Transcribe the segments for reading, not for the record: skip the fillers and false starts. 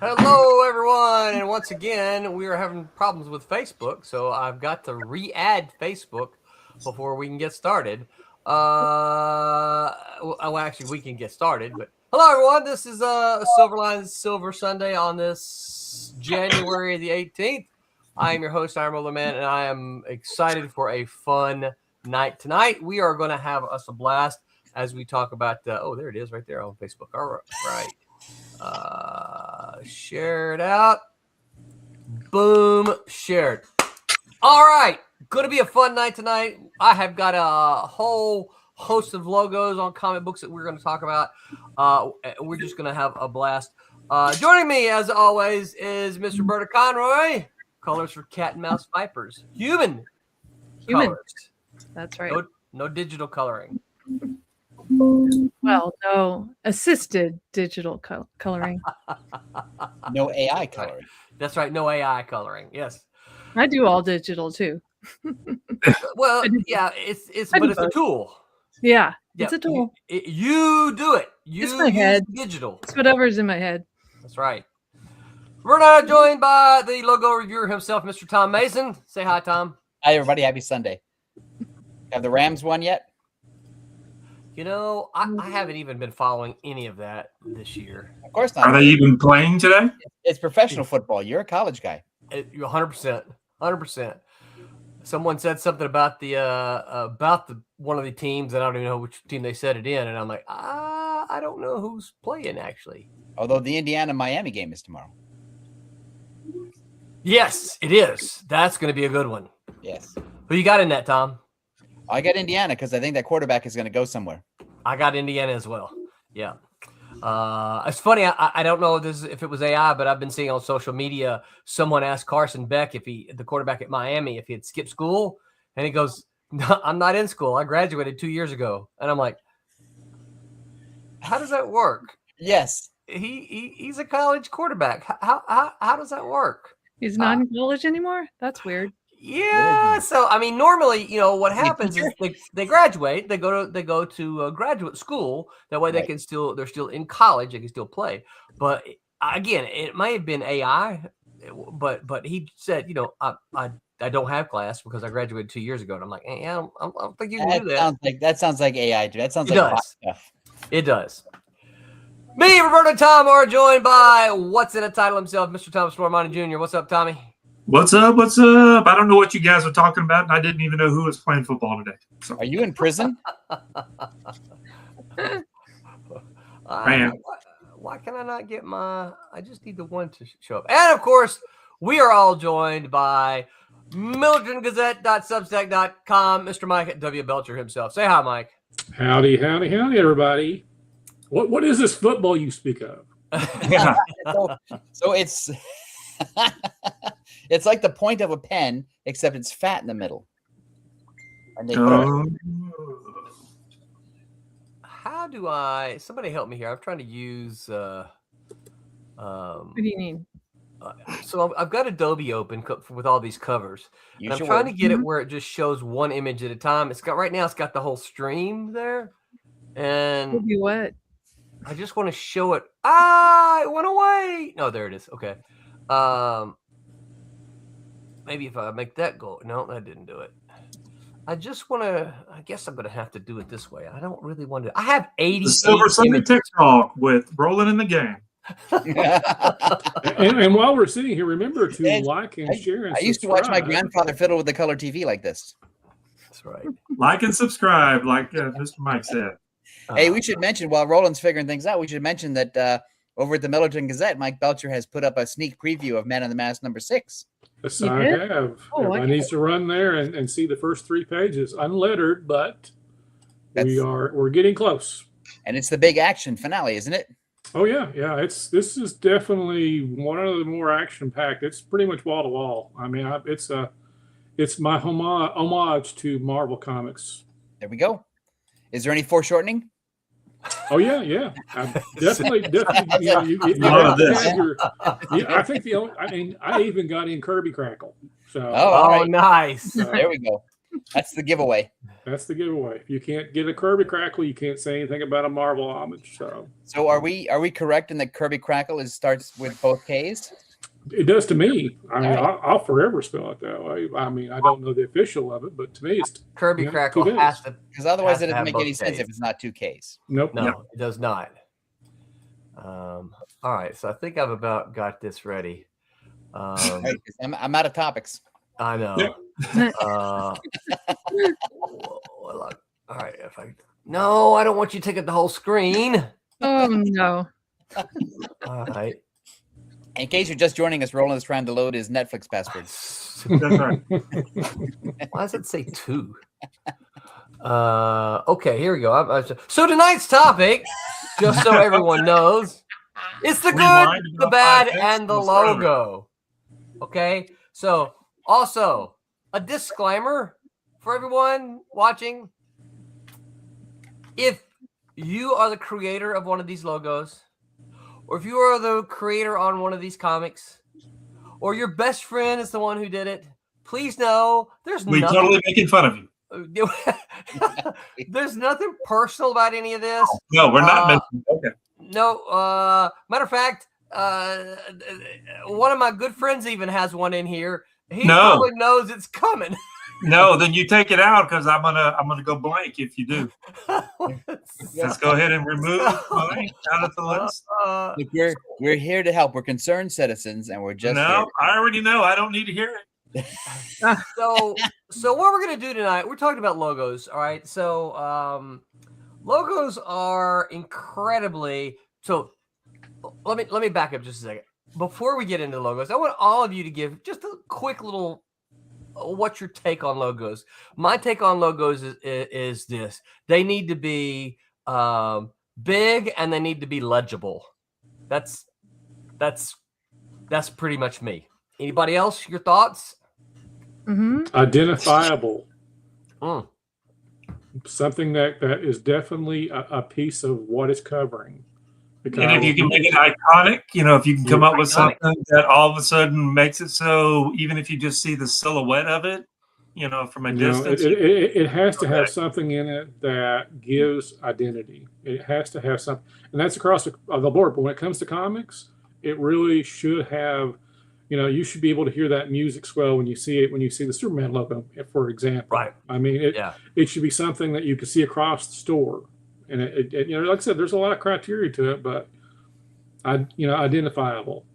Hello, everyone, and once again, we are having problems with Facebook, so I've got to re-add Facebook before we can get started. Actually, we can get started, but hello, everyone. This is Silverline Silver Sunday on this January the 18th. I am your host, I'm Roller Man, and I am excited for a fun night tonight. We are going to have us a blast as we talk about, there it is right there on Facebook. All right. Share it out. Boom, shared. All right, going to be a fun night tonight. I have got a whole host of logos on comic books that we're going to talk about. We're just going to have a blast. Joining me, as always, is Mr. Berta Conroy. Colors for cat and mouse vipers. Human. Colors. That's right. No digital coloring. Well, no assisted digital coloring. No AI coloring. That's right. No AI coloring. Yes. I do all digital too. Well, yeah, it's a tool. Yeah, it's a tool. You do it. It's my head. Digital. It's whatever's in my head. That's right. We're now joined by the logo reviewer himself, Mr. Tom Mason. Say hi, Tom. Hi, everybody. Happy Sunday. Have the Rams won yet? You know, I haven't even been following any of that this year. Of course not. Are they even playing today? It's professional football. You're a college guy. You're 100%. 100%. Someone said something about the one of the teams, and I don't even know which team they said it in, and I'm like, I don't know who's playing actually. Although the Indiana-Miami game is tomorrow. Yes, it is. That's going to be a good one. Yes. Who you got in that, Tom? I got Indiana because I think that quarterback is going to go somewhere. I got Indiana as well. Yeah. It's funny. I don't know if it was AI, but I've been seeing on social media, someone asked Carson Beck, the quarterback at Miami, if he had skipped school. And he goes, no, I'm not in school. I graduated 2 years ago. And I'm like, how does that work? Yes. He's a college quarterback. How does that work? He's not in college anymore? That's weird. Yeah. So, I mean, normally, what happens is they graduate, they go to graduate school. That way they're still in college. They can still play. But again, it may have been AI, but he said, I don't have class because I graduated 2 years ago. And I'm like, I don't think you can do that. That sounds like AI. That sounds it like does. stuff. It does. Me, Roberto, and Tom are joined by what's in a title himself, Mr. Thomas Normani Jr. What's up, Tommy? What's up? What's up? I don't know what you guys are talking about, and I didn't even know who was playing football today. So. Are you in prison? Man. Why can I not get I just need the one to show up. And, of course, we are all joined by MilitantGazette.substack.com, Mr. Mike at W. Belcher himself. Say hi, Mike. Howdy, everybody. What is this football you speak of? Yeah. So it's it's like the point of a pen, except it's fat in the middle. And they How do somebody help me here? I'm trying to use what do you mean? So I've got Adobe open with all these covers. And I'm trying to get it where it just shows one image at a time. It's got the whole stream there. And What? I just want to show it. It went away. No, there it is. Okay. Maybe if I make that go. No, that didn't do it. I just want to. I guess I'm going to have to do it this way. I don't really want to. I have 80. The Silver Sunday TikTok with Rolling in the Game. and while we're sitting here, remember to like and share. And I used to watch my grandfather fiddle with the color TV like this. That's right. Like and subscribe, like Mr. Mike said. Hey, we should mention while Roland's figuring things out, we should mention that over at the Militant Gazette, Mike Belcher has put up a sneak preview of Man in the Mask #6. Yes, I have. Everybody needs to run there and see the first 3 pages, unlettered, but we're getting close. And it's the big action finale, isn't it? Oh yeah. This is definitely one of the more action packed. It's pretty much wall to wall. I mean, it's my homage to Marvel Comics. There we go. Is there any foreshortening? Oh yeah. Definitely. I think I even got in Kirby Crackle. So. Oh, nice. There we go. That's the giveaway. That's the giveaway. If you can't get a Kirby Crackle, you can't say anything about a Marvel homage. So are we correct in that Kirby Crackle starts with both Ks? It does to me. I mean, All right. I'll forever spell it that way. I mean, I don't know the official of it, but to me, it's Kirby Crackle two Ks. has to. Because otherwise Has it to doesn't have make both any sense Ks. if it's not 2 Ks. Nope. No, it does not. All right, so I think I've about got this ready. Right, 'cause I'm out of topics. I know. Yep. All right, no, I don't want you to take up the whole screen. Oh no. All right. In case you're just joining us, Roland is trying to load his Netflix password. That's right. Why does it say 2? Okay, here we go. So tonight's topic, just so everyone knows, it's the good, Rewind the about bad, 5 minutes and the and start over. logo. Okay, so also a disclaimer for everyone watching. If you are the creator of one of these logos, or if you are the creator on one of these comics, or your best friend is the one who did it, please know there's We nothing. totally making fun of you. There's nothing personal about any of this. No, we're not. Okay. No, matter of fact, one of my good friends even has one in here. He No. probably knows it's coming. No, then you take it out because I'm gonna go blank if you do. Let's go ahead and remove blank out of the list. Look, we're here to help. We're concerned citizens, and we're just No, I already know. I don't need to hear it. So what we're gonna do tonight? We're talking about logos. All right. So logos are incredibly. So let me back up just a second. Before we get into logos, I want all of you to give just a quick little. What's your take on logos? My take on logos is this: they need to be big and they need to be legible. That's pretty much me. Anybody else? Your thoughts? Identifiable. Mm. Something that is definitely a piece of what it's covering. And if you can make it iconic, if you can come up with Iconic. something that all of a sudden makes it so even if you just see the silhouette of it, from a distance. It has to have something in it that gives identity. It has to have something, and that's across the board. But when it comes to comics, it really should have. You should be able to hear that music swell when you see it. When you see the Superman logo, for example. Right. I mean, it should be something that you can see across the store. And like I said, there's a lot of criteria to it, but identifiable.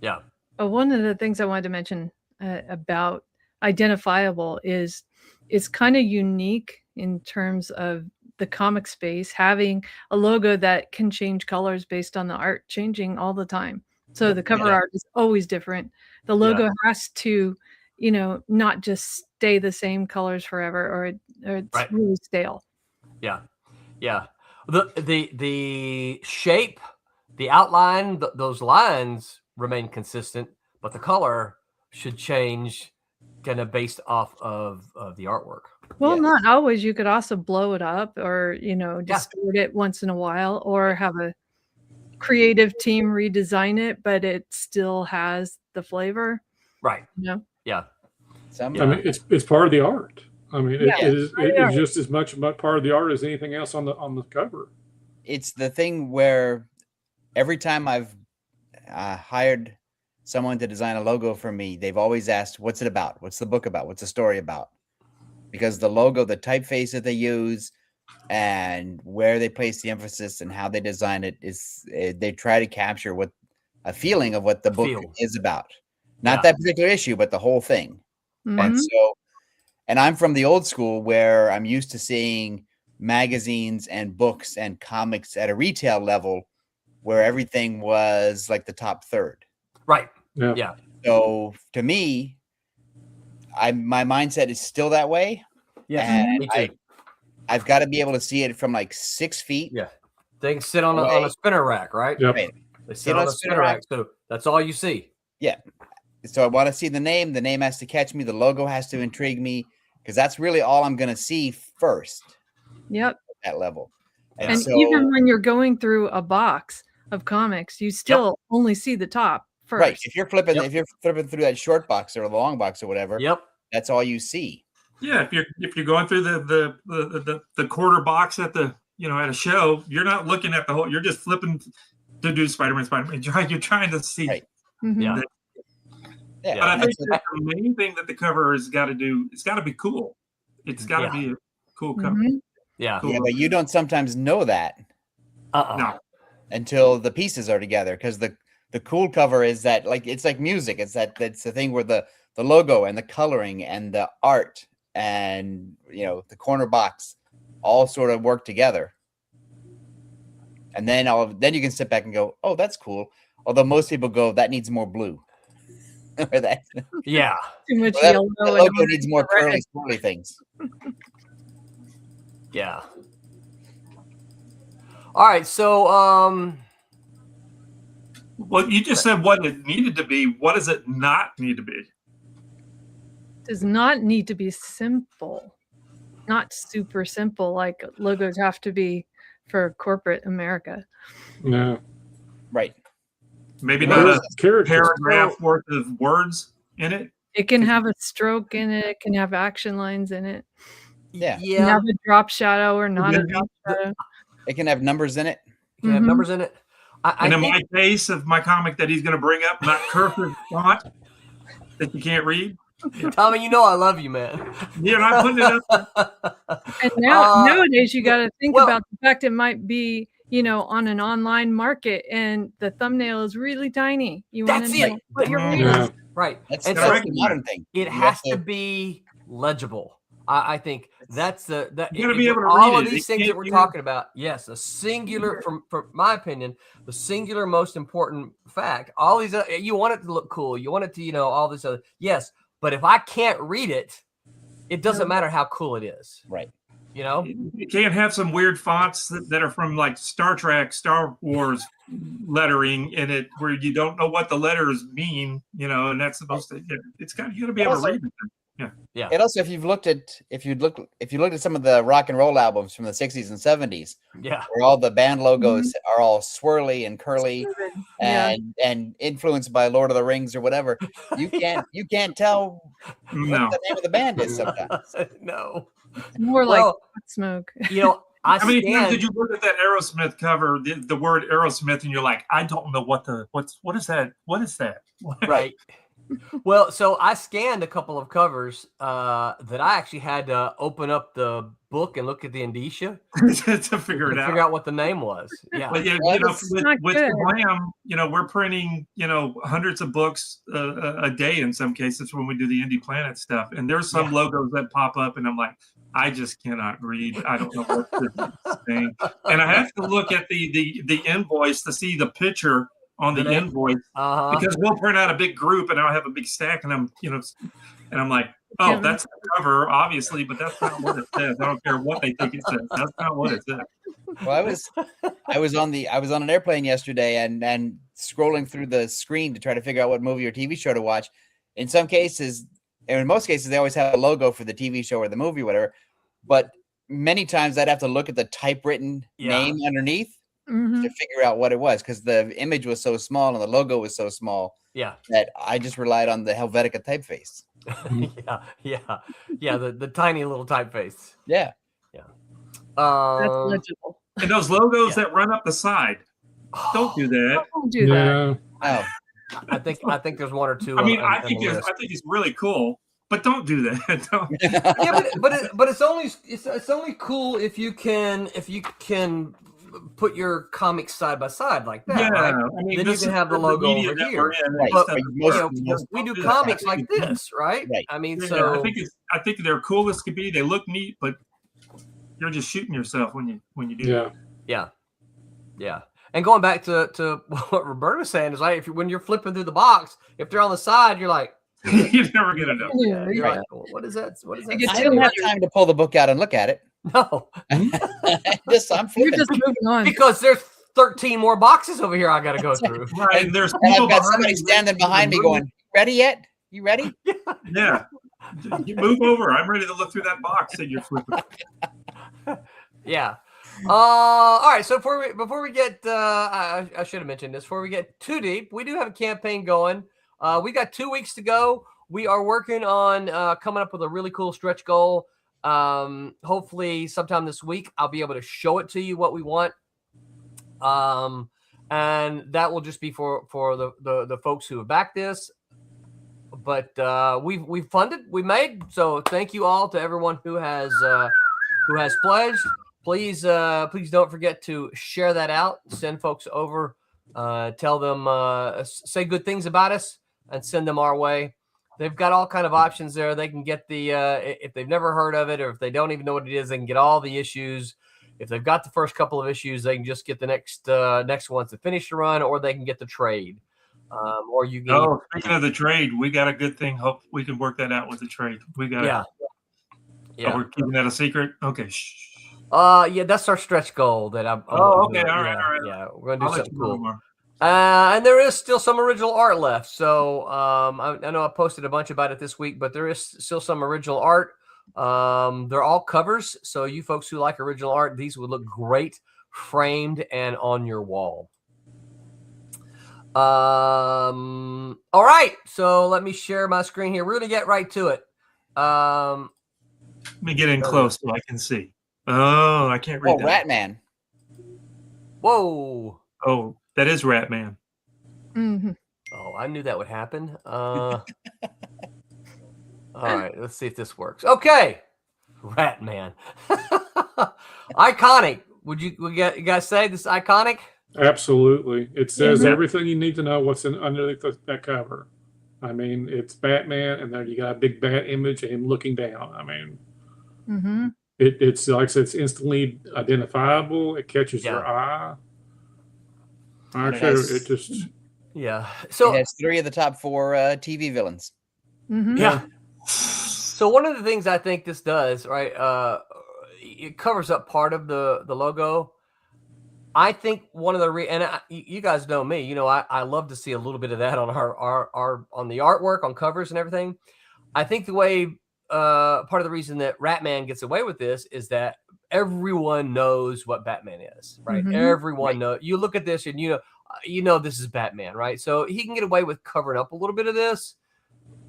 Yeah. One of the things I wanted to mention about identifiable is it's kind of unique in terms of the comic space having a logo that can change colors based on the art changing all the time. So the cover art is always different. The logo has to, not just stay the same colors forever, or it's really stale. Yeah. Yeah. The shape, the outline, those lines remain consistent, but the color should change kind of based off of the artwork. Well, not always. You could also blow it up or, distort it once in a while, or have a creative team redesign it, but it still has the flavor. Right. Yeah. I mean, it's part of the art. I mean, it is just as much part of the art as anything else on the cover. It's the thing where every time I've hired someone to design a logo for me, they've always asked, what's it about? What's the book about? What's the story about? Because the logo, the typeface that they use, and where they place the emphasis and how they design it they try to capture what a feeling of what the book is about. Not that particular issue, but the whole thing. Mm-hmm. And I'm from the old school where I'm used to seeing magazines and books and comics at a retail level where everything was like the top third. Right. Yeah. Yeah. So to me, my mindset is still that way. Yeah. And Me too. I've got to be able to see it from like 6 feet. Yeah. They can sit on a spinner rack, right? Yep. Right. They sit on a spinner rack. So that's all you see. Yeah. So I want to see the name. The name has to catch me. The logo has to intrigue me, because that's really all I'm going to see first. Yep. At that level. And even when you're going through a box of comics, you still only see the top first. Right. If you're flipping through that short box or the long box or whatever, Yep. that's all you see. Yeah, if you're going through the quarter box at the at a show, you're not looking at the whole. You're just flipping to do Spider-Man. You're trying to see. Right. Yeah. Yeah. But I think that's the main thing that the cover has got to do, it's got to be cool. It's got to be a cool cover. Yeah. yeah, but you don't sometimes know that No. until the pieces are together, because the cool cover is that, like, it's like music. It's that's the thing where the logo and the coloring and the art and the corner box all sort of work together. And then then you can sit back and go, oh, that's cool. Although most people go, that needs more blue. Or that Yeah. Too much that yellow. the logo needs more curly, swirly things. Yeah. All right. So, Well, you just said what it needed to be. What does it not need to be? Does not need to be simple, not super simple like logos have to be for corporate America. No. Right. Maybe Well, not a characters. paragraph worth of words in it. It can have a stroke in it. It can have action lines in it. Yeah. It can yeah. have a drop shadow or not a Mhm. drop shadow. It can have numbers in it. Can have Mhm. numbers in it. I And in think, my case of my comic that he's going to bring up, not cursive font that you can't read. Tommy, I love you, man. You're not putting it up. And nowadays, you got to think well- about the fact it might be, on an online market, and the thumbnail is really tiny. You want That's to it. know what you're Mhm. reading. Yeah. Right. That's And that's so the modern thing. it You has have to be legible. I think that's You gotta be able to all read of it. these It things that can't we're be- talking about. Yes, a singular, from my opinion, the singular most important fact. All these, you want it to look cool. You want it to, all this other. Yes, but if I can't read it, it doesn't matter how cool it is. Right. You can't have some weird fonts that are from like Star Trek, Star Wars lettering in it, where you don't know what the letters mean, and that's supposed to. It's got you got to be able to read it. Yeah. And also, if you looked at some of the rock and roll albums from the 60s and 70s, Yeah. where all the band logos are all swirly and curly Yeah. and influenced by Lord of the Rings or whatever, you can't tell No. what the name of the band is sometimes. No. It's more like Well, smoke. How many times did you look at that Aerosmith cover, the word Aerosmith, and you're like, I don't know what is that? What is that? Right. Well, so I scanned a couple of covers that I actually had to open up the book and look at the indicia to figure it to out. figure out what the name was. Yeah. But yeah, Well, with not good. Glam, we're printing, hundreds of books a day in some cases when we do the Indie Planet stuff. And there's some logos that pop up, and I'm like, I just cannot read. I don't know what this is saying. And I have to look at the invoice to see the picture on the invoice, because we'll print out a big group and I'll have a big stack, and I'm like, oh, that's the cover, obviously, but that's not what it says. I don't care what they think it says. That's not what it says. Well, I was on an airplane yesterday and scrolling through the screen to try to figure out what movie or TV show to watch. In some cases, and in most cases, they always have a logo for the TV show or the movie, whatever. But many times I'd have to look at the typewritten name underneath to figure out what it was, because the image was so small and the logo was so small that I just relied on the Helvetica typeface. The tiny little typeface. Yeah. That's legible. And those logos that run up the side, don't do that. Don't do that. Oh, I think there's one or two. I mean, on I the think list. it's really cool, but don't do that. Don't. Yeah, but it's only cool if you can put your comics side by side like that. Yeah, right? I mean, Then you this can is have the logo media over that here. we're in, Right. But Like we do comics like this, right? Right. I mean, Yeah, so I think they're cool as could be. They look neat, but you're just shooting yourself when you do. Yeah. yeah. And going back to what Roberta's saying is, like, when you're flipping through the box, if they're on the side, you're like, You're never gonna know. Yeah, you're right. like, what is that? What is that? It I gets don't have time to pull the book out and look at it. No, I'm You're flipping. just moving on. because there's 13 more boxes over here I got to go through. Right, and there's And people I've got behind somebody me standing behind me going, "Ready yet? You ready?" Yeah, you move over. I'm ready to look through that box that you're flipping. Yeah. All right. So before we get, I should have mentioned this. Before we get too deep, we do have a campaign going. We got 2 weeks to go. we are working on coming up with a really cool stretch goal. Hopefully sometime this week, I'll be able to show it to you what we want. And that will just be for the folks who have backed this. But we've funded, we made. So thank you all to everyone who has pledged. Please don't forget to share that out. Send folks over. Tell them, say good things about us, and send them our way. They've got all kind of options there. They can get the if they've never heard of it, or if they don't even know what it is, they can get all the issues. If they've got the first couple of issues, they can just get the next ones to finish the run, or they can get the trade. Or you can. Speaking of the trade, we got a good thing. Hope we can work that out with the trade. We got. Yeah. Oh, we're keeping that a secret. Okay. Shh. Yeah, that's our stretch goal. That I'm. Okay. All right. Yeah, we're gonna do something cool. More. And there is still some original art left. So I know I posted a bunch about it this week, but there is still some original art. They're all covers. So you folks who like original art, these would look great framed and on your wall. All right. So let me share my screen here. We're going to get right to it. Let me get in close so I can see. Oh, I can't read that. Ratman. Whoa. Oh, that is Ratman. Mm-hmm. Oh, I knew that would happen. All right, let's see if this works. Okay, Ratman, iconic. Would you guys say this is iconic? Absolutely. It says everything you need to know what's underneath that cover. I mean, it's Batman, and then you got a big bat image of him looking down. I mean, it's like I said, it's instantly identifiable. It catches your eye. Actually, it just So it has 3 of the top 4 TV villains. Yeah. So one of the things I think this does, right? It covers up part of the logo. I think one of the you guys know me, you know, I love to see a little bit of that on our on the artwork, on covers and everything. I think the way part of the reason that Ratman gets away with this is that everyone knows what Batman is, right? Everyone knows. You look at this and you know this is Batman, right? So he can get away with covering up a little bit of this,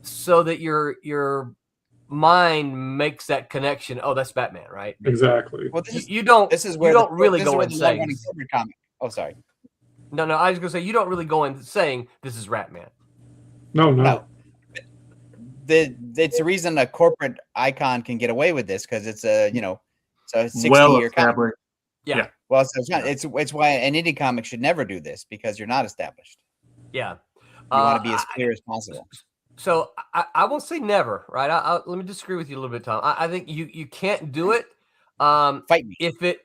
so that your mind makes that connection. Oh, that's Batman, right? Exactly. Well, you don't really go in saying. Oh, sorry. No, I was gonna say you don't really go in saying this is Ratman. No. It's the reason a corporate icon can get away with this, because it's a 60-year comic. Yeah. Well, so it's why an indie comic should never do this, because you're not established. Yeah. You want to be as clear as possible. So I won't say never, right? Let me disagree with you a little bit, Tom. I think you can't do it. Fight me. If it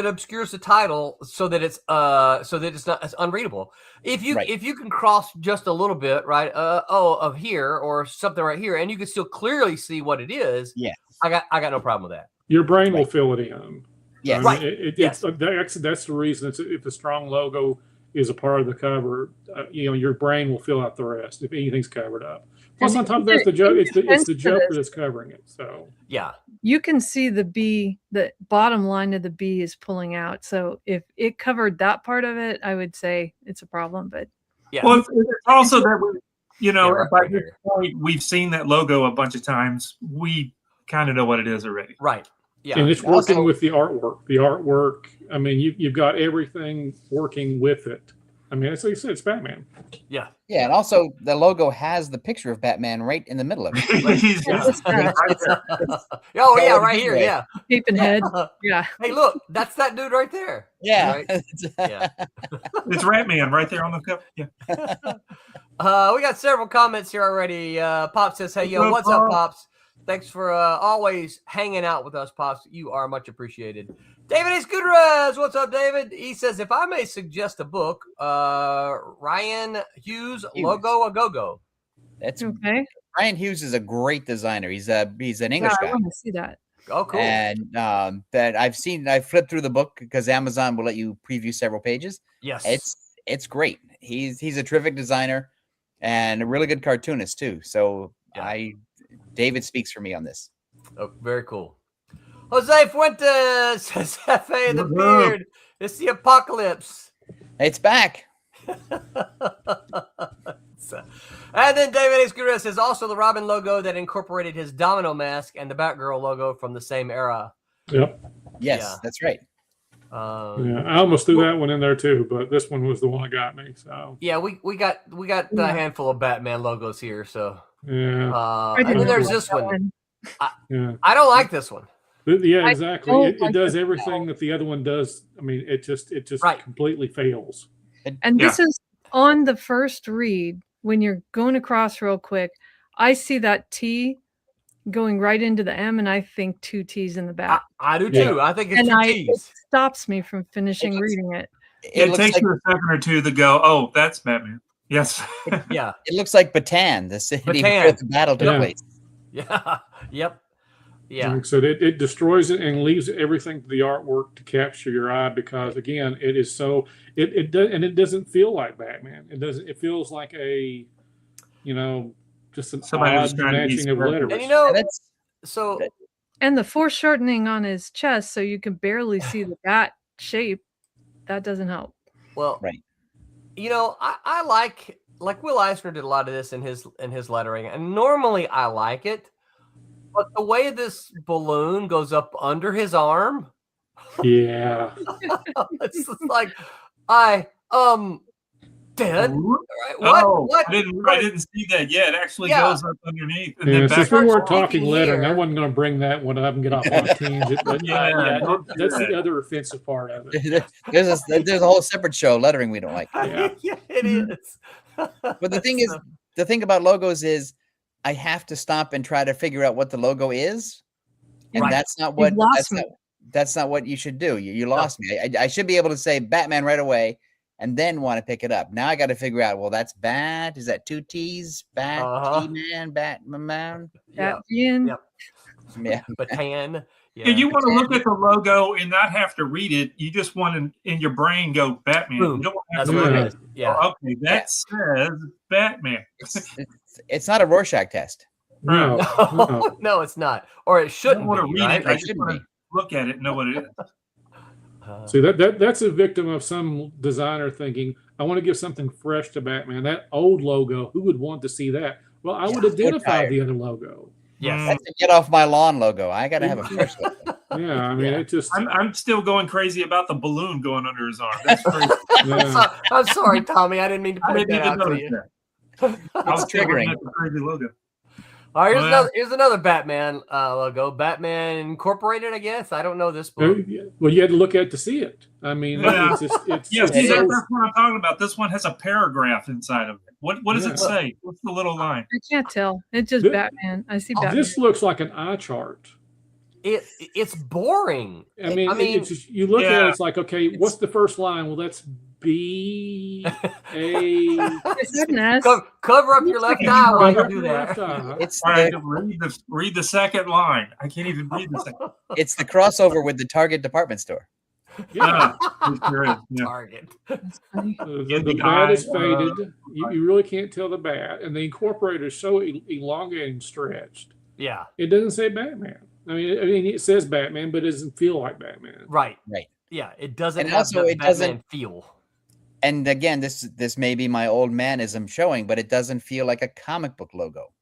obscures the title so that it's not unreadable. If you can cross just a little bit, right? Of here or something right here, and you can still clearly see what it is. Yeah. I got no problem with that. Your brain will fill it in. Yes. That's the reason. If a strong logo is a part of the cover, your brain will fill out the rest if anything's covered up. Plus, on top of that, the joke. It's the Joker that's covering it. So yeah, you can see the B. The bottom line of the B is pulling out. So if it covered that part of it, I would say it's a problem. But yeah, well, it's also that by this point, we've seen that logo a bunch of times. We kind of know what it is already. Right. Yeah. And it's working with the artwork. The artwork, I mean, you've got everything working with it. I mean, it's like you said, it's Batman. Yeah. Yeah, and also the logo has the picture of Batman right in the middle of it. Oh yeah, right here. Yeah. Keeping head. Yeah. Hey, look, that's that dude right there. Yeah. Right? Yeah. It's Ratman right there on the cover. Yeah. We got several comments here already. Pop says, "Hey, yo, what's up, Pops? Thanks for always hanging out with us, Pops. You are much appreciated." David Ace Gutierrez, what's up, David? He says, if I may suggest a book, Ryan Hughes, Logo a Go-Go. That's okay. Ryan Hughes is a great designer. He's an English guy. I want to see that. Oh, cool. And that I flipped through the book because Amazon will let you preview several pages. Yes. It's great. He's a terrific designer and a really good cartoonist too. So David speaks for me on this. Oh, very cool. Jose Fuentes says, F.A. the Beard. It's the apocalypse. It's back. And then David H. Gutierrez says also the Robin logo that incorporated his domino mask and the Batgirl logo from the same era. Yep. Yes, Yeah. that's right. Yeah, I almost threw that one in there too, but this one was the one that got me. So yeah, we got a handful of Batman logos here. So yeah, and then there's this one. yeah, I don't like this one. yeah, exactly. don't It like does this everything that the other one does. I mean, it just Right. completely fails. And this is on the first read when you're going across real quick. I see that T going right into the M, and I think 2 T's in the back. I do too. Yeah. I think it's And 2 it T's. stops me from finishing reading it. It looks takes like, you a second or two to go, oh, that's Batman. Yes. Yeah. it looks like Bataan, the city Bataan. where the battle took Yeah. place. Yeah. Yep. Yeah. Like I said, it destroys it and leaves everything to the artwork to capture your eye because again, it is so it does, and it doesn't feel like Batman. It doesn't. It feels like a, just an Somebody was odd trying to be matching of smart. letters. And you know, And that's so And the foreshortening on his chest, so you can barely see the bat shape. That doesn't help. well, right. you know, I like Will Eisner did a lot of this in his lettering, and normally I like it, but the way this balloon goes up under his arm, Yeah, it's just like Dad, Ooh. right, what? Oh, What? I didn't see that yet. It actually Yeah. goes up underneath. And yeah. then Since back we starts weren't talking speaking lettering, I here. wasn't going to bring that one up and get off on a tangent. But Yeah, don't do that's that. the other offensive part of it. There's a whole separate show, lettering we don't like. Yeah. Yeah, it is. But the thing is, the thing about logos is I have to stop and try to figure out what the logo is. And Right. that's not what lost me. that's not what you should do. You lost me. I should be able to say Batman right away and then want to pick it up. Now I got to figure out, well, that's Bat. Is that 2 T's? Bat, T-Man, Batman? Yeah. That Ian. Yep. Yeah. Batan. Yeah, you want to look at the logo and not have to read it. You just want to, in your brain, go Batman. Boom. You don't have That's to what Yeah. it is. Yeah. Oh, okay, that says Batman. It's not a Rorschach test. No, no. No, it's not. Or it I don't shouldn't want to be, read right? it. I It just shouldn't want to be. look at it and know what it is. See that's a victim of some designer thinking, I want to give something fresh to Batman. That old logo, who would want to see that? Well, I would Yeah, identify tired. the other logo. Yes. That's a get off my lawn logo. I got to have a fresh logo. Yeah, I mean, Yeah. it just I'm still going crazy about the balloon going under his arm. That's crazy. yeah. I'm sorry, Tommy. I didn't mean to I point didn't that even out to notice you. that. I was still looking triggering. at the crazy logo. All right, Well, here's another Batman logo. Batman Incorporated, I guess. I don't know this book. Well, you had to look at it to see it. I mean, Yeah. it's just it's Yeah, it's see, so- that's what I'm talking about. This one has a paragraph inside of it. What does Yeah. it say? What's the little line? I can't tell. It's just Th- Batman. I see Oh, Batman. this looks like an eye chart. It's boring. I mean, I mean, it's just, you look at it, Yeah. it's like, okay, what's the first line? Well, that's B A. Is that an S? cover up your left eye while you do that. It's All right, the, read the second line. I can't even read the second. it's the crossover with the Target department store. Yeah. It sure is. Yeah. Target. That's funny. The the bat is eye, faded. You really can't tell the bat, and the incorporator is so elongated and stretched. Yeah. It doesn't say Batman. I mean, it says Batman, but it doesn't feel like Batman. Right. Right. Yeah. It doesn't And have also the it Batman doesn't- feel. And again, this may be my old manism showing, but it doesn't feel like a comic book logo.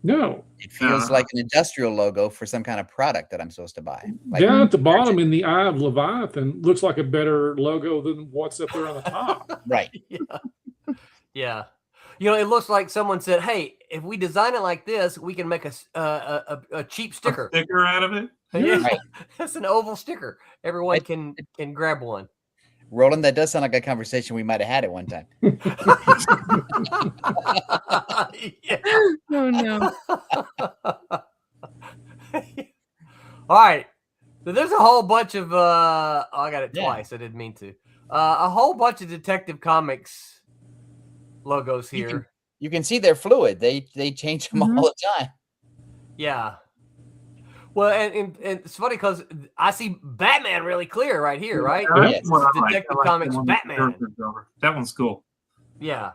No. It feels like an industrial logo for some kind of product that I'm supposed to buy. Like, Down at the bottom in the eye of Leviathan looks like a better logo than what's up there on the top. right. Yeah. Yeah. You know, it looks like someone said, "Hey, if we design it like this, we can make a cheap sticker." A sticker out of it. Yeah. Right. That's an oval sticker. Everyone can grab one. Roland, that does sound like a conversation we might have had at one time. Yeah. Oh no. All right. So there's a whole bunch of I got it Yeah. twice. I didn't mean to. A whole bunch of Detective Comics logos You here. You can see they're fluid. They change them all the time. Yeah. Well, and it's funny because I see Batman really clear right here, right? That's Yes. what I like. Detective I like Comics the one with Batman. characters over. That one's cool. Yeah.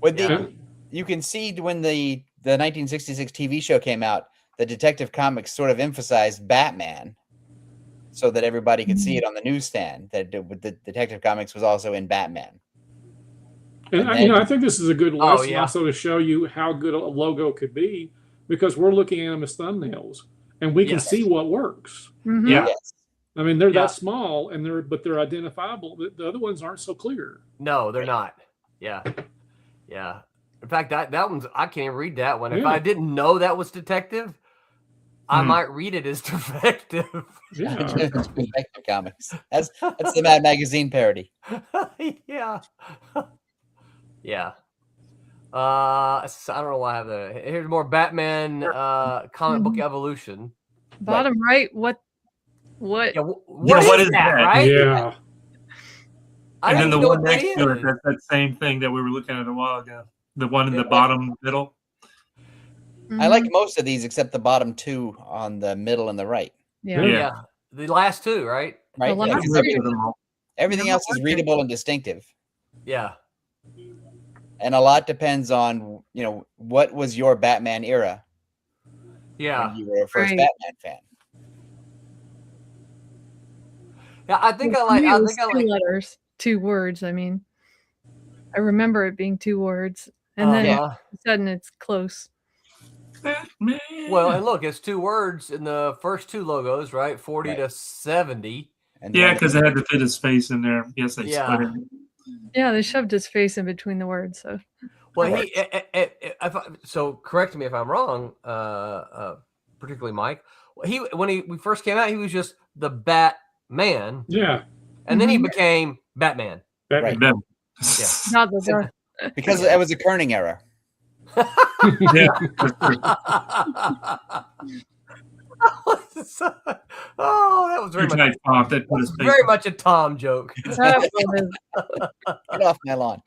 With Yeah. the, you can see when the 1966 TV show came out, the Detective Comics sort of emphasized Batman so that everybody could see it on the newsstand, that the Detective Comics was also in Batman. And, And I think this is a good lesson yeah. also to show you how good a logo could be, because we're looking at them as thumbnails and we can Yes. see what works. Mhm. Yeah. Yes. I mean, they're Yeah. that small and they're identifiable. The other ones aren't so clear. No, they're not. Yeah. Yeah. In fact, that one's, I can't even read that one. If Yeah. I didn't know that was detective, I Hmm. might read it as defective. Yeah. Detective Comics. That's the Mad Magazine parody. Yeah. Yeah. I don't know why I have the. Here's more Batman comic book evolution. Bottom right, what? Yeah, Yeah, what is that? right? Yeah. I And then didn't the know one what that next to it, is. that's that same thing that we were looking at a while ago. The one in the Yeah. bottom middle. I like Mhm. most of these except the bottom two on the middle and the right. Yeah. Yeah. Yeah. The last two, right? Right? last Yeah, I 'cause two. every- remember them all. everything Yeah, else is okay. readable and distinctive. Yeah. And a lot depends on, what was your Batman era Yeah. when you were a first Right. Batman fan. Yeah. I think I For like. me, I it was think I two like. letters, 2 words. I mean, I remember it being 2 words, and then all of a sudden it's close. Batman. Well, and look, it's 2 words in the first 2 logos, right? 40 Right. to 70. And Yeah, then- because they had to fit his face in there. Yes, they Yeah. split it. Yeah, they shoved his face in between the words. So Well, Right. so correct me if I'm wrong, particularly Mike. When we first came out, he was just the Batman, Yeah. and then he Mhm. became Batman. Batman. Batman. Yeah. not the dark. because it was a kerning era. Yeah, that's true. Oh, that was very Huge much, night font that put his face. very much a Tom joke. That was- Get off my lawn.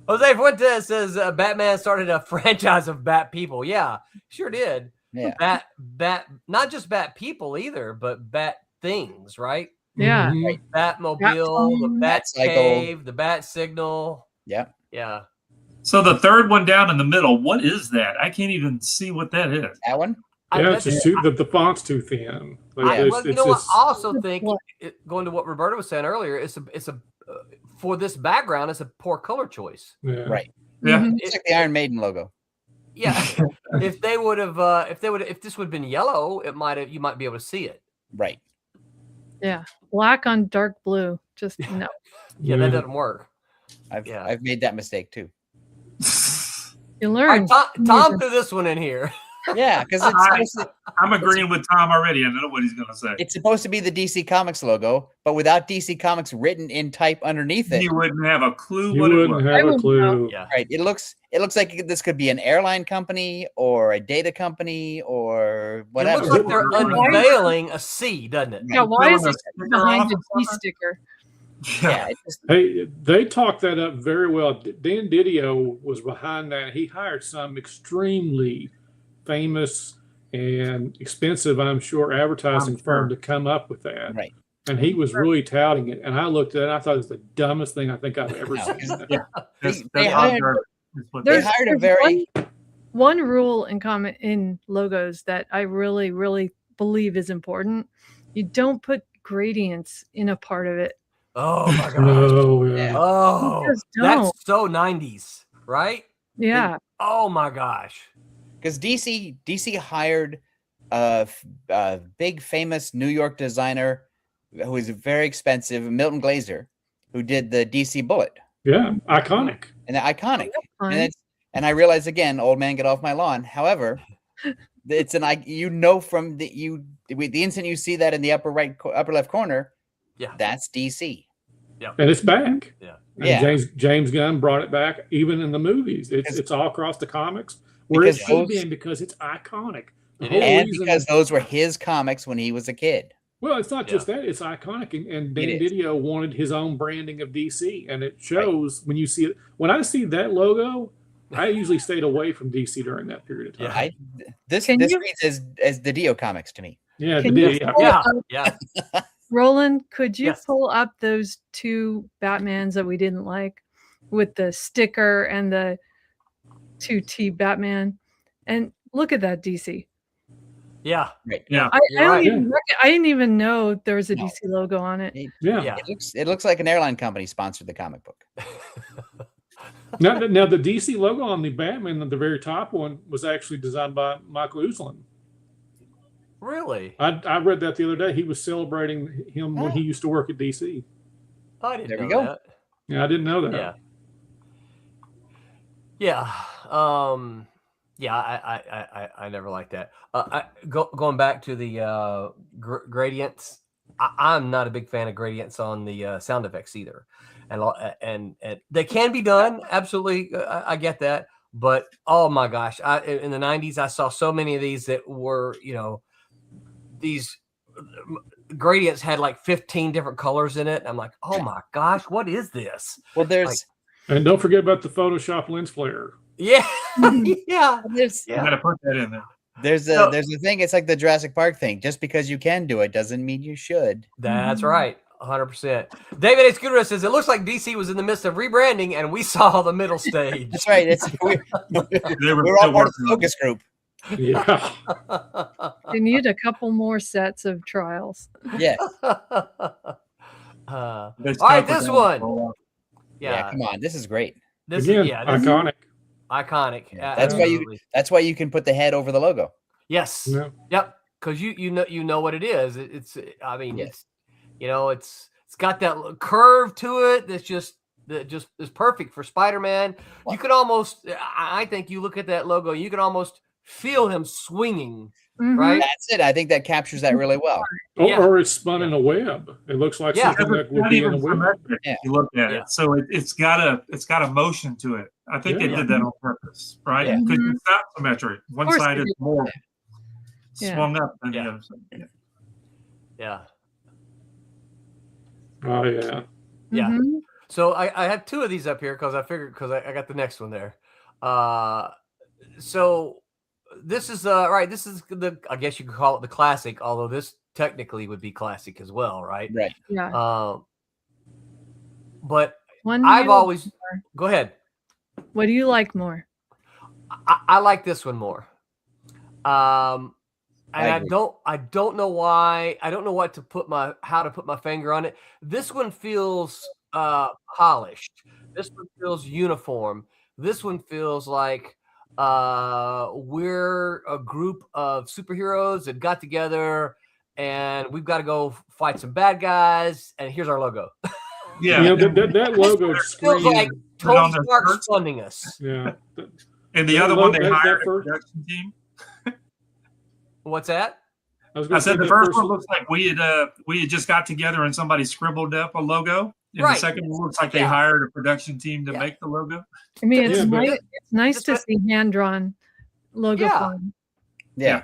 Jose Fuentes says Batman started a franchise of Bat people. Yeah, sure did. Yeah. Bat, not just Bat people either, but Bat things, right? yeah. Mhm. Batmobile, the Batphone. Bat Batcycle. Cave, the Bat Signal. Yeah. Yeah. So the third one down in the middle, what is that? I can't even see what that is. That one? Yeah, bet it's just the font's too thin. Like, well, it's- you it's know what? just- I also think, What? going to what Roberta was saying earlier, it's a for this background, it's a poor color choice. yeah. Right. Yeah. Mhm. It's like the Iron Maiden logo. Yeah. if this would have been yellow, you might be able to see it. Right. Yeah. Black on dark blue. Just no. Yeah, that doesn't work. I've made that mistake too. You All right, learn. Tom threw this one in here. Yeah, because I'm agreeing with Tom already. I know what he's going to say. it's supposed to be the DC Comics logo, but without DC Comics written in type underneath it. You wouldn't have a clue You what it wouldn't was. I have a wouldn't clue. Yeah. Right. It looks like this could be an airline company or a data company or It whatever. looks like they're Why- unveiling a C, doesn't it? Yeah, why is Throwing a it sticker behind off the or G something? sticker? Yeah. It just, Hey, they talked that up very well. Dan Didio was behind that. He hired some extremely famous and expensive, I'm sure, advertising I'm firm sure. to come up with that. right. And he was really touting it. And I looked at it, and I thought it was the dumbest thing I think I've ever No, seen. 'cause That's They how hired- dark is what They There's- hired a there's very one rule in logos that I really, really believe is important. You don't put gradients in a part of it. Oh my gosh. No, yeah. Yeah. Oh, You just don't. that's so 90s, right? Yeah. Oh my gosh. because DC hired a big famous New York designer who is very expensive, Milton Glaser, who did the DC Bullet Yeah, iconic. and the iconic. Fine. And I realize again, old man, get off my lawn. However, it's from the instant you see that in the upper left corner, Yeah. that's DC. And it's back. Yeah. And Yeah. James Gunn brought it back even in the movies. It's all across the comics where it Because should those- be because it's iconic. The It whole is. And reason- because those were his comics when he was a kid. well, it's not just that; it's iconic. And Dan It is. Didio wanted his own branding of DC, and it shows when you see it. When I see that logo, I usually stayed away from DC during that period of time. Yeah. This Can you- reads as the Dio comics to me. Yeah, Can the you Didio. pull Yeah. up- Yeah. Roland, could you Yes. pull up those 2 Batmans that we didn't like with the sticker and the 2T Batman? And look at that DC. Yeah. Yeah. You're I didn't even know there was a No. DC logo on it. Yeah. Yeah. It looks like an airline company sponsored the comic book. Now, the DC logo on the Batman, the very top one, was actually designed by Michael Uslan. Really? I read that the other day. He was celebrating him when he used to work at DC. I didn't There we know go. that. Yeah, I didn't know that. Yeah. Yeah. I never liked that. Going back to the gradients, I'm not a big fan of gradients on the sound effects either, and they can be done. Absolutely, I get that. But oh my gosh, in the '90s, I saw so many of these that were, these gradients had like 15 different colors in it. I'm like, oh my gosh, what is this? Well, there's Like, And don't forget about the Photoshop lens flare. yeah, yeah, there's You got to put that in there. there's So- a thing. It's like the Jurassic Park thing. Just because you can do it doesn't mean you should. That's right. 100%. David H. Scooter says it looks like DC was in the midst of rebranding and we saw the middle stage. That's right. It's we're They were all still part of working the on it. focus group. Yeah. They need a couple more sets of trials. Yes. That's all right, tough this with one. them. Yeah. Come on. This is great. This Again, is iconic. iconic. Yeah, that's why you- Absolutely. That's why you can put the head over the logo. Yes. Yeah. Yep. Because you know what it is. It's I mean Yes. it's got that curve to it that just is perfect for Spider-Man. You could almost I think you look at that logo, you can almost feel him swinging, Mhm. right? That's it. I think that captures that really well. Yeah. Or it's spun in a web. It looks like Yeah. something that It's would not be in a even web. symmetric Yeah. if you look at Yeah. it. So it's got a motion to it. I think they Yeah. did that on purpose, right? Yeah. Because Mhm. it's not symmetric. One course side they is did. more Yeah. swung up than Yeah. the other side. Yeah. Oh, yeah. Yeah. Mhm. So I have two of these up here because I figured because I got the next one there. So this is right. This is I guess you could call it the classic, although this technically would be classic as well, right? Right. Yeah. But One do I've you always like more? go ahead. What do you like more? I like this one more. And I agree. I don't know why. I don't know how to put my finger on it. This one feels polished. This one feels uniform. This one feels like we're a group of superheroes that got together and we've got to go fight some bad guys. And here's our logo. Yeah. You know, that logo It feels like screams. Put on Tony their Stark's shirts. funding us. Yeah. And the that other one, logo- they that hired a first- production team. What's that? I was I gonna say said the that first one looks like we had just got together and somebody scribbled up a logo. And Right. the second one looks like they Yeah. hired a production team to Yeah. make the logo. I mean, Yeah, but- it's nice Just to a- see hand drawn logo. Yeah. form. Yeah.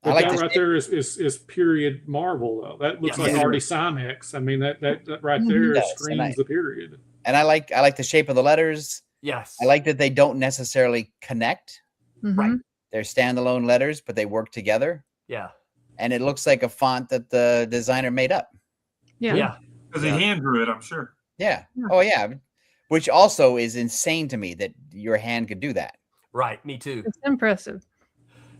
I But like that this. right there is period Marvel though. That looks Yes. like Yeah. Artie Simex. I mean that right Mhm. there It does, and screams the period. And I like the shape of the letters. Yes. I like that they don't necessarily connect. Mhm. Right. They're standalone letters, but they work together. Yeah. And it looks like a font that the designer made up. Yeah. Yeah. Because Yeah. he hand drew it, I'm sure. Yeah. Yeah. Oh yeah. Which also is insane to me that your hand could do that. Right. Me too. It's impressive.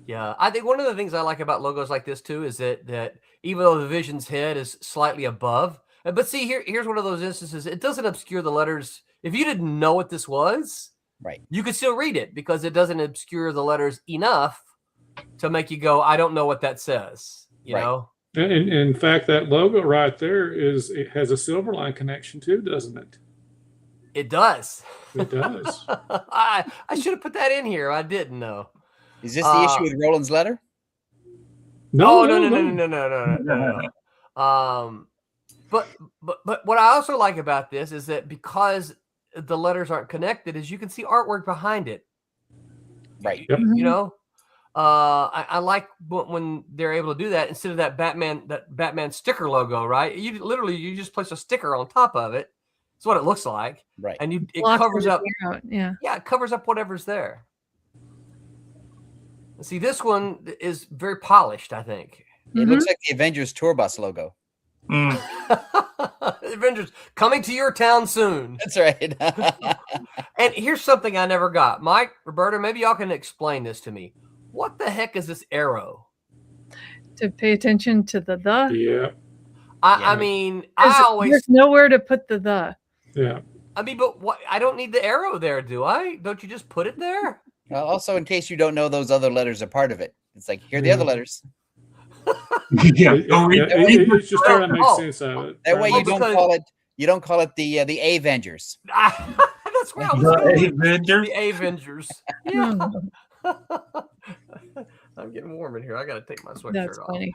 Yeah, I think one of the things I like about logos like this too is that even though the Vision's head is slightly above, but see here's one of those instances. It doesn't obscure the letters. If you didn't know what this was, Right. you could still read it because it doesn't obscure the letters enough to make you go, I don't know what that says. You Right. know? And in fact, that logo right there it has a Silverline connection too, doesn't it? It does. It does. I should have put that in here. I didn't know. Is this the issue with Roland's letter? No. But what I also like about this is that because the letters aren't connected, is you can see artwork behind it. Right. Yep. You know, I like when they're able to do that instead of that Batman sticker logo. Right? You just place a sticker on top of it. That's what it looks like, Right. and it Blocks covers up. everything out. Yeah. Yeah, it covers up whatever's there. See, this one is very polished, I think. It looks like the Avengers tour bus logo. Mm. Avengers coming to your town soon. That's right. And here's something I never got. Mike, Roberta, maybe y'all can explain this to me. What the heck is this arrow? To pay attention to the. Yeah. I mean, There's, I always there's nowhere to put the. Yeah. I mean, but what? I don't need the arrow there, do I? Don't you just put it there? Well, also, in case you don't know, those other letters are part of it. It's like, here are the other letters. Yeah, go read that. It's just trying to make Oh. sense of it. That way, Well, you don't because- call it. You don't call it the Avengers. That's where I was going. The Avengers. The Avengers. Yeah. Hmm, I'm getting warm in here. I got to take my sweatshirt that's off. funny.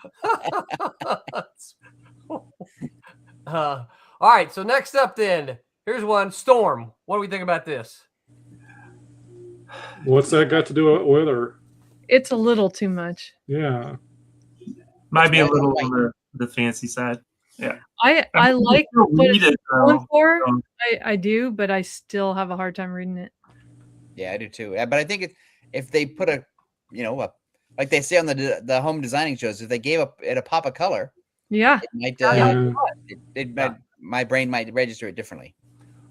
All right. So next up, then, here's one. Storm. What do we think about this? What's that got to do with her? It's a little too much. Yeah. Might be a That's why I little don't on the fancy side. I like Still what read it's it, going though. for. Um, I do, but I still have a hard time reading it. Yeah, I do too. But I think if they put like they say on the home designing shows, if they gave it a pop of color, Yeah. it might. Yeah. It might. My brain might register it differently.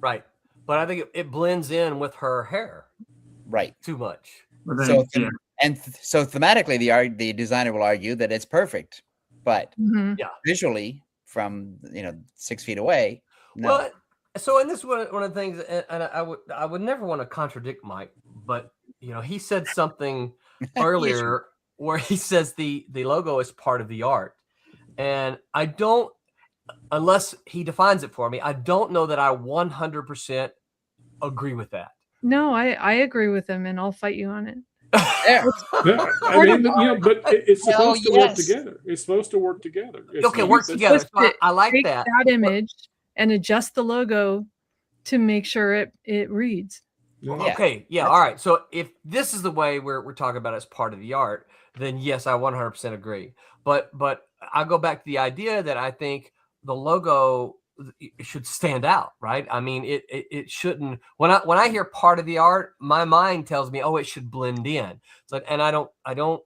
Right. But I think it blends in with her hair Right. too much. but then, So yeah. so thematically, the designer will argue that it's perfect, but Hmm. visually, from 6 feet away, no. Well, so and this is one of the things, and I would never want to contradict Mike, but he said something earlier where he says the logo is part of the art, and I don't, unless he defines it for me, I don't know that I 100% agree with that. No, I agree with him, and I'll fight you on it. There. Yeah, I mean, but it's Hell supposed to work yes. together. It's supposed to work together. It's Okay, not- work it's- together. So supposed to I like Take that. that image and adjust the logo to make sure it reads. Yeah. Okay, yeah, all right. So if this is the way we're talking about it as part of the art, then yes, I 100% agree. But I go back to the idea that I think the logo should stand out, right? I mean, it shouldn't. When I hear part of the art, my mind tells me, oh, it should blend in. So, and I don't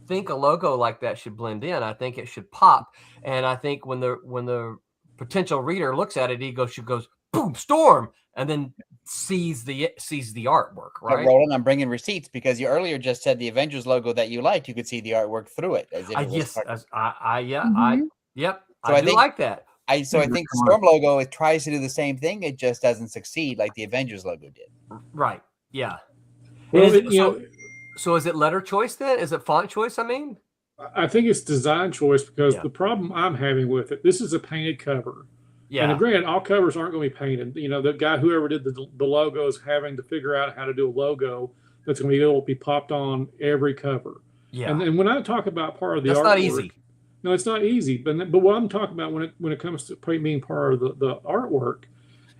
think a logo like that should blend in. I think it should pop. And I think when the potential reader looks at it, she goes, boom, Storm, and then sees the artwork, But right? Roland, I'm bringing receipts because you earlier just said the Avengers logo that you liked. You could see the artwork through it as if it was Yes, part- Mhm. yep, So I I do think- like that. I think the Storm logo, it tries to do the same thing. It just doesn't succeed like the Avengers logo did. Right, yeah. Well, Is it- you know, So is it letter choice then? Is it font choice? I mean, I think it's design choice because Yeah. the problem I'm having with it, this is a painted cover. yeah, And granted, all covers aren't going to be painted. The guy, whoever did the logo, is having to figure out how to do a logo that's going to be able to be popped on every cover. yeah. And then when I talk about part of the That's artwork, not easy. No, it's not easy. But what I'm talking about when it comes to being part of the artwork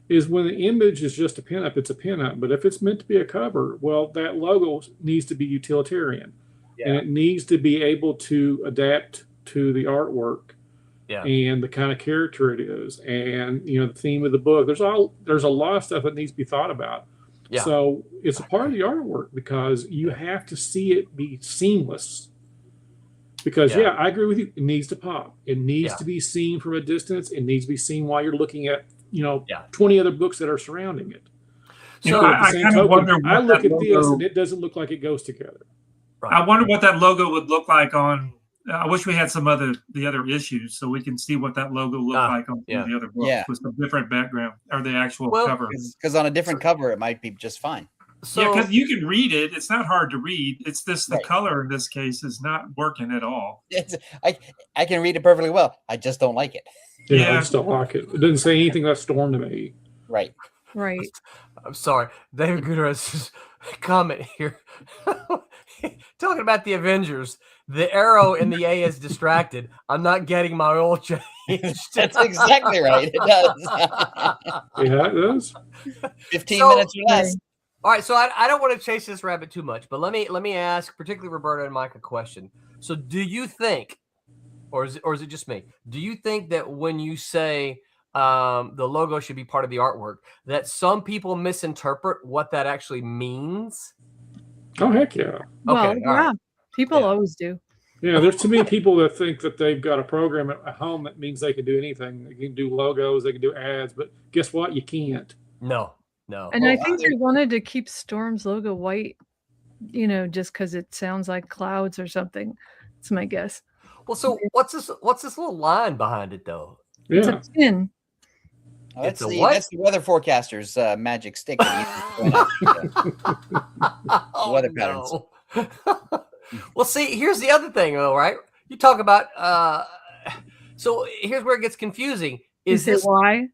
is when the image is just a pinup, it's a pinup. But if it's meant to be a cover, well, that logo needs to be utilitarian, and it needs to be able to adapt to the artwork. Yeah. And the kind of character it is, and the theme of the book. There's a lot of stuff that needs to be thought about. Yeah. So it's a part of the artwork because you have to see it be seamless. Because Yeah. I agree with you. It needs to pop. It needs Yeah. to be seen from a distance. It needs to be seen while you're looking at Yeah. 20 other books that are surrounding it. So But at the I same kind of token, wonder I what look that at this logo- and it doesn't look like it goes together. I wonder what that logo would look like on. I wish we had the other issues so we can see what that logo looked like on yeah. the other books Yeah. with some different background or the actual Well, cover. Because on a different cover, it might be just fine. So Yeah, because you can read it. It's not hard to read. It's just the Right. color in this case is not working at all. I can read it perfectly well. I just don't like it. I Yeah. just don't like it. It doesn't say anything about Storm to me. Right. Right. I'm sorry, David Gutierrez's comment here. Talking about the Avengers, the arrow in the A is distracted. I'm not getting my oil changed. That's exactly right. It does. Yeah, it does. 15 So- minutes or less. All right, so I don't want to chase this rabbit too much, but let me ask, particularly Roberta and Mike, a question. So, do you think, or is it just me? Do you think that when you say the logo should be part of the artwork, that some people misinterpret what that actually means? Oh, heck yeah. Well, all right. yeah. People Yeah. always do. Yeah, there's too many people that think that they've got a program at home that means they can do anything. They can do logos, they can do ads, but guess what? You can't. No. And I Well, think they wanted to keep Storm's logo white, just because it sounds like clouds or something. It's my guess. Well, so what's this little line behind it though? Yeah. It's a pin. Oh, It's that's a the what? that's the weather forecaster's magic stick. That he uses to point out Oh, weather patterns. no. Well, see, here's the other thing, though, right? You talk about. So here's where it gets confusing. You say why?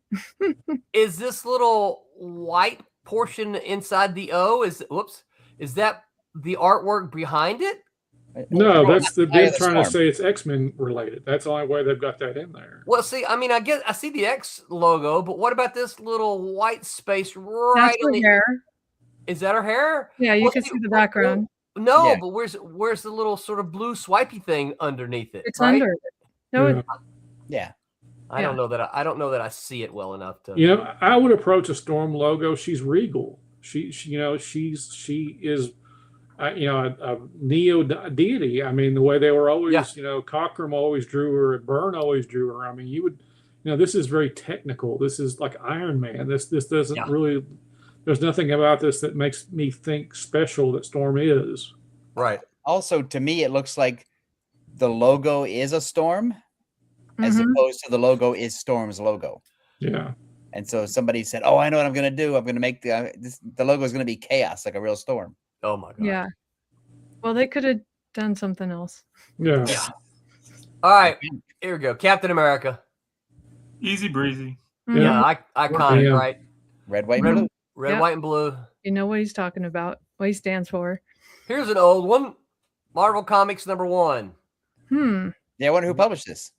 Is this little white portion inside the O? Is that the artwork behind it? No, that's Eye them of the trying to storm. say it's X-Men related. That's the only way they've got that in there. Well, see, I mean, I guess I see the X logo, but what about this little white space right That's on her the? hair. Is that her hair? Yeah, you Well, can see the background. No, Yeah. but where's the little sort of blue swipey thing underneath it? It's right? under it. No, Yeah. Yeah. I don't know that I don't know that I see it well enough to. You know, I would approach a Storm logo. She's regal. She you know, she is, you know, a neo deity. I mean, the way they were always, Yeah. you know, Cockrum always drew her, and Byrne always drew her. I mean, you would, you know, this is very technical. This is like Iron Man. This doesn't Yeah. really. There's nothing about this that makes me think special that Storm is. Right. Also, to me, it looks like the logo is a storm, as Mhm. opposed to the logo is Storm's logo. Yeah. And so somebody said, "Oh, I know what I'm going to do. I'm going to make the logo is going to be chaos, like a real storm." Oh my god. Yeah. Well, they could have done something else. Yeah. All right. Here we go. Captain America. Easy breezy. Mhm. Yeah, iconic, Yeah. right? Red, white, Red, and blue. red, Yep. white, and blue. You know what he's talking about, what he stands for. Here's an old one. Marvel Comics #1. Yeah, I wonder who published this.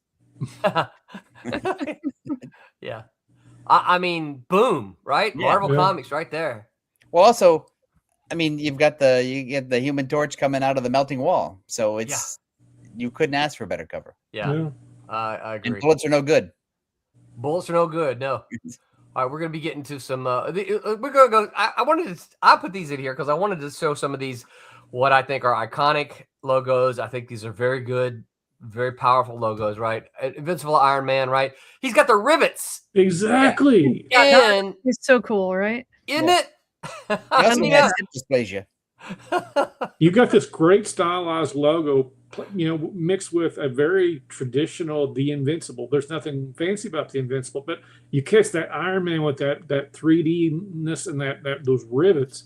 Yeah. I mean, boom, right? Yeah. Marvel Yeah. Comics right there. Well, also, I mean, you get the Human Torch coming out of the melting wall, so it's you couldn't ask for a better cover. Yeah, Yeah. I And agree. bullets are no good. Bullets are no good. No. All right, we're going to be getting to some. We're going to go. I put these in here because I wanted to show some of these, what I think are iconic logos. I think these are very good, very powerful logos, right? Invincible Iron Man, right? He's got the rivets Exactly. in It's so cool, right? it. He I also mean, has hip dysplasia. You've got this great stylized logo, you know, mixed with a very traditional The Invincible. There's nothing fancy about The Invincible, but you catch that Iron Man with that 3D-ness and that those rivets.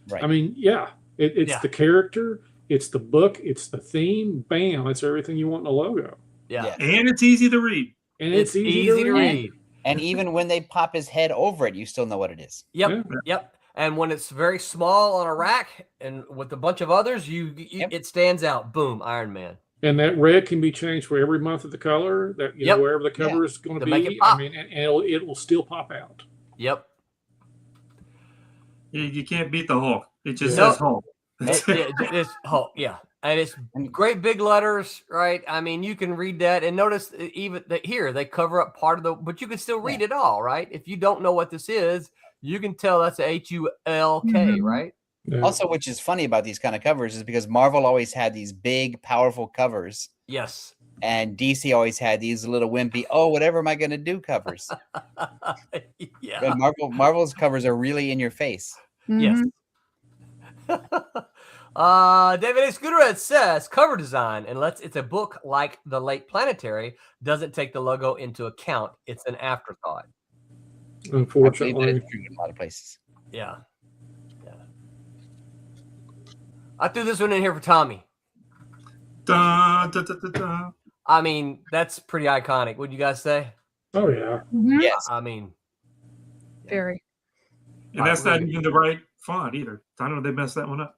Right. I mean, yeah, it's Yeah. the character, it's the book, it's the theme. Bam, it's everything you want in a logo, Yeah. Yeah. And it's easy to read. and It's easy to read. And even when they pop his head over it, you still know what it is. Yep. Yeah. Yep. And when it's very small on a rack and with a bunch of others, Yep. it stands out. Boom, Iron Man. And that red can be changed for every month of the color. That you Yep. know wherever the cover is going To to make it be. pop. I mean, and it will still pop out. Yep. You can't beat the Hulk. It just No. says Hulk. It's yeah. And it's great big letters, right? I mean, you can read that and notice even that here they cover up part of the, but you can still read it all, right? If you don't know what this is, you can tell that's a HULK, Mhm. right? Yeah. Also, which is funny about these kind of covers is because Marvel always had these big, powerful covers, Yes. and DC always had these little wimpy, "Oh, whatever am I going to do?" covers. Yeah. But Marvel's covers are really in your face. Yes. Mhm. David A. Scooterhead says cover design, unless it's a book like The Late Planetary, doesn't take the logo into account. It's an afterthought. I believe that Unfortunately, is true in a lot of places. Yeah. Yeah. I threw this one in here for Tommy. Dun, dun, dun, dun, dun. I mean, that's pretty iconic. Would you guys say? oh yeah, Mhm. Yes. I mean, Very. And that's not even the right font either. I don't know, they messed that one up.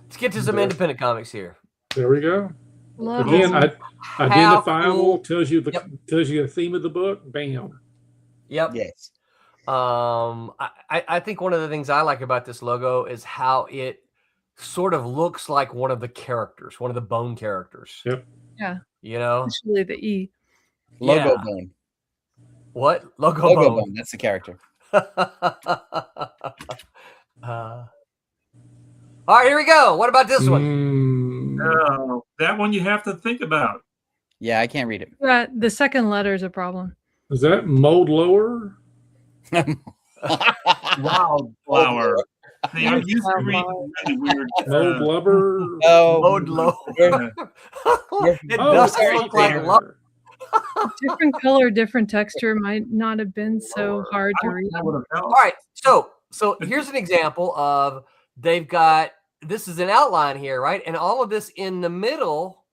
let's get to some independent comics here. there we go. Love Again, it. identifiable cool. tells you the Yep. tells you the theme of the book. Bam. Yep. Yes. I think one of the things I like about this logo is how it sort of looks like one of the characters, one of the Bone characters. Yep. Yeah. You know Especially the E. Logo Yeah. Bone. what? Logo Logo Bone. Bone. That's the character. All right, here we go. What about this one? Mm, That one you have to think about. Yeah, I can't read it. Yeah, the second letter is a problem. is that mold lower? Wildflower. See, I'm used to reading really weird. Mold lubber? Oh, Mode low. we're- It Oh, does it's look like there. love. Different color, different texture might not have been so hard to read. All All right, so here's an example of they've got this is an outline here, right? And all of this in the middle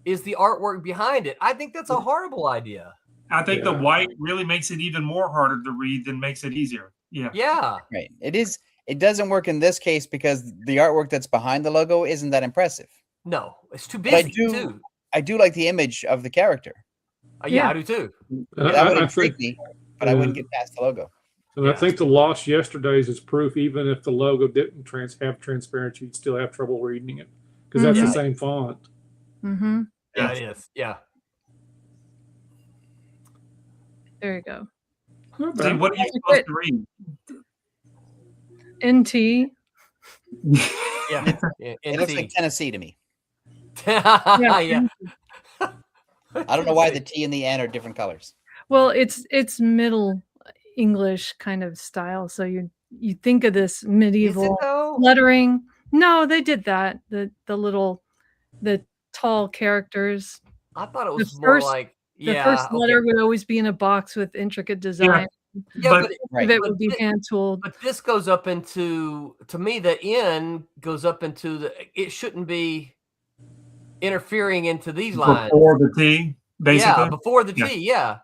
is the artwork behind it. I think that's a horrible idea. I think the Yeah. white really makes it even more harder to read than makes it easier. Yeah. Yeah. Right. It is. It doesn't work in this case because the artwork that's behind the logo isn't that impressive. No, it's too But I busy do- too. I do like the image of the character. Yeah, Yeah. I do too. That would I intrigue think, me, but I wouldn't get past the logo. and I think the lost yesterdays is proof. Even if the logo didn't have transparency, you'd still have trouble reading it because that's Yeah. the same font. Mm-hmm. Yeah, it is. Yeah. There you go. Not See, bad. what are you supposed to read? NT. Yeah. It looks like Tennessee to me. yeah. I don't know why the T and the N are different colors. Well, it's Middle English kind of style. So you think of this Is it medieval though? lettering. No, they did that. The tall characters. I thought it was The more first- like The yeah. first okay. letter would always be in a box with intricate design. Yeah, But- but Right. Of it but would be thi- hand tooled. But this goes up into, to me, the N goes up into the, it shouldn't be interfering into these lines. Before the T, basically. Yeah, before the Yeah. T, yeah.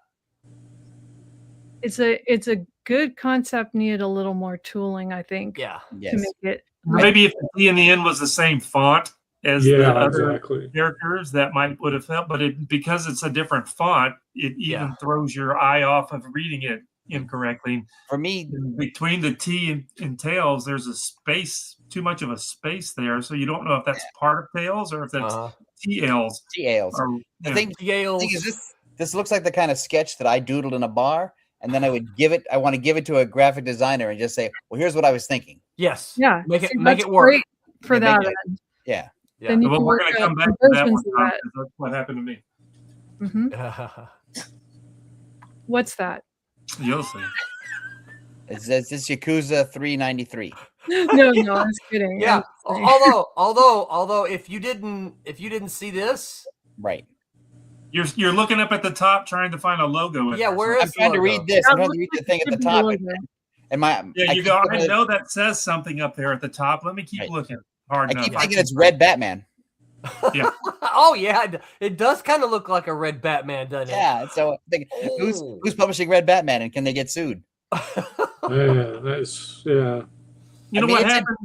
It's a good concept. Needed a little more tooling, I think, Yeah. to Yes. make it. Maybe if the T and the N was the same font as the Yeah, other exactly. characters, that would have helped. But because it's a different font, it even throws your eye off of reading it incorrectly. For me, Between the T and tails, there's a space, too much of a space there, so you don't know if that's part of tails or if that's Uh-huh. TLs. TALs. Or, The yeah. thing Yale's. is this looks like the kind of sketch that I doodled in a bar, and then I want to give it to a graphic designer and just say, well, here's what I was thinking. Yes. Yeah, Make see, it make that's it work. great for Yeah, that. make it- end. Yeah. Yeah. Then you Well, can we're work going to out come back to that conversions one, of Tom, 'cause that's what happened to me. Mhm. What's that? You'll see. It's this Yakuza 393. No, I was kidding. Yeah. I'm just saying. Although if you didn't see this, Right. You're looking up at the top trying to find a logo. in yeah, there. where I'm is the trying to logo? read this. I'm trying to read the thing at the Should be top. logo. And my Yeah, I you keep go. thinking I it- know that says something up there at the top. Let me keep Right. looking hard I enough. keep thinking it's Red Batman. Oh yeah, it does kind of look like a red Batman, doesn't it? Yeah. So I'm thinking, Oh. who's publishing Red Batman, and can they get sued? Yeah, that's yeah. You I know mean, what it's a- happened?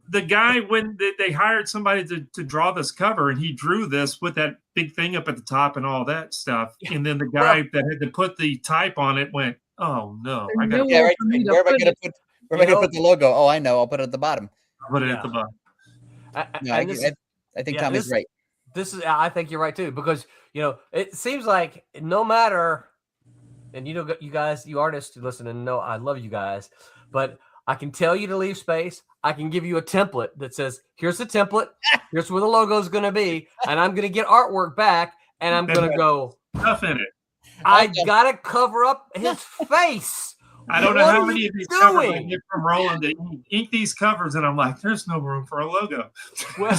The guy, when they hired somebody to draw this cover, and he drew this with that big thing up at the top and all that stuff, and then the guy that had to put the type on it went, "Oh no, I got No to Yeah, way right. for me to Where am I put going to it. put? Where am I You going to know- put the logo? Oh, I know. I'll put it at the bottom. put it Yeah. at the bottom." No, And this is- I think yeah, Tommy's this- right. This is, I think you're right too, because it seems like no matter, and you guys, you artists listening, know I love you guys, but I can tell you to leave space. I can give you a template that says, here's the template, here's where the logo is going to be, and I'm going to get artwork back, and I'm going to go, Stuff in it. I got to cover up his face. I don't know What how are many you of these covers I doing? get from Roland to ink these covers, and I'm like, "There's no room for a logo." Well,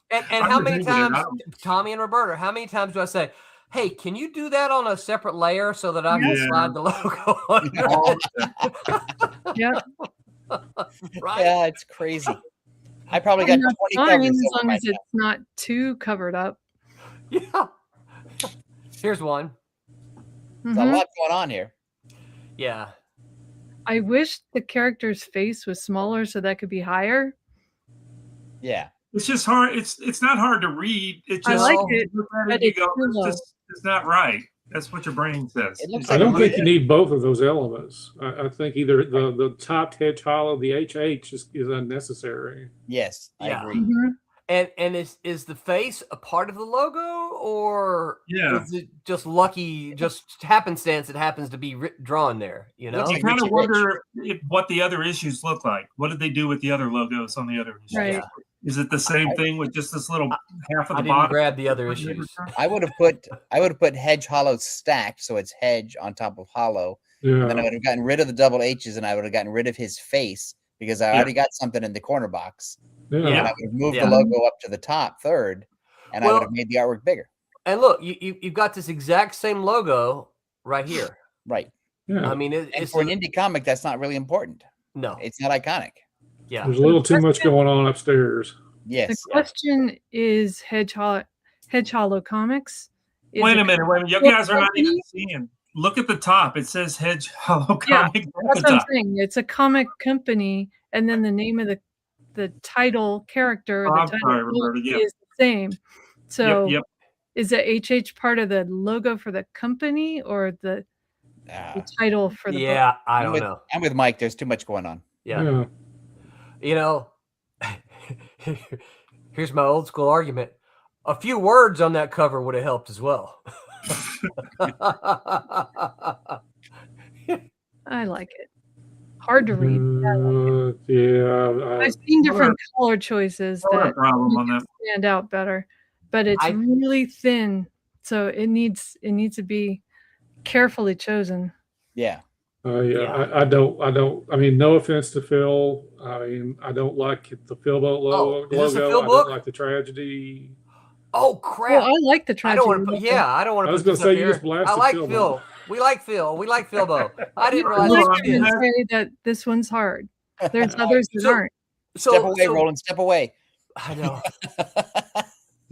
and I'm how many removing it. times, I don't- Tommy and Roberta, how many times do I say, hey, can you do that on a separate layer so that I can Yeah. slide the logo on it? Yeah, Right? Yeah, it's crazy. I probably got and that's 20 fine covers. as over long my as it's not too covered up. Yeah. Here's one. There's a Mhm. lot going on here. Yeah. I wish the character's face was smaller so that could be higher. Yeah. It's just hard. It's not hard to read. It I just like you it, look at but you it's go, too low. it's not right. That's what your brain says. It looks I like don't a think little- you need both of those elements. I think either the topped hedge hollow, the HH is unnecessary. Yes, I Yeah. agree. Mhm. And is the face a part of the logo, or Yeah. is it just lucky, just happenstance it happens to be drawn there? You know? Looks You like kind of Richie Rich. wonder what the other issues look like. What did they do with the other logos on the other issues? Right. Yeah. Is it the same thing with just this little half of I the didn't bottom? grab the other issues. I would have put hedge hollow stacked, so it's hedge on top of hollow. And then I Yeah, would have gotten rid of the double H's, and I would have gotten rid of his face because I already got something in the corner box. yeah. And Yeah. I would have moved Yeah. the logo up to the top third, and I Well- would have made the artwork bigger. And look, you've got this exact same logo right here. Right. Yeah. I mean, And it's for an indie comic, that's not really important. no. It's not iconic. Yeah. There's a little too much going on upstairs. The Yes. question is Hedgehog Comics. Is Wait it a minute. Wait a minute. You book guys are not even company? seeing. Look at the top. It says Hedge Hollow Yeah, Comics at That's the what I'm top. saying. It's a comic company, and then the name of the title character, the I'm title sorry, book Roberta. Yep. is the same. So Yep. is the HH part of the logo for the company or the title for the book? Yeah, I don't know. I'm with Mike. There's too much going on. Yeah. You know, here's my old school argument. A few words on that cover would have helped as well. I like it. Hard to read. Yeah. I've seen different color choices Not a that problem on make that. it stand out better, but it's really thin, so it needs to be carefully chosen. Yeah. Yeah. I don't. I mean, no offense to Phil. I mean, I don't like the Philboat logo. is this a Phil I book? don't like the tragedy. Oh crap! Well, I like the I tragedy. don't want to put. Yeah, I don't want I to was put gonna this say up you here. just blasted I like Philbo. Phil. We like Phil. We like Philbo. I didn't I realize like it to is. say that this one's hard. There's others that aren't. Step away, Roland. Step away. I know.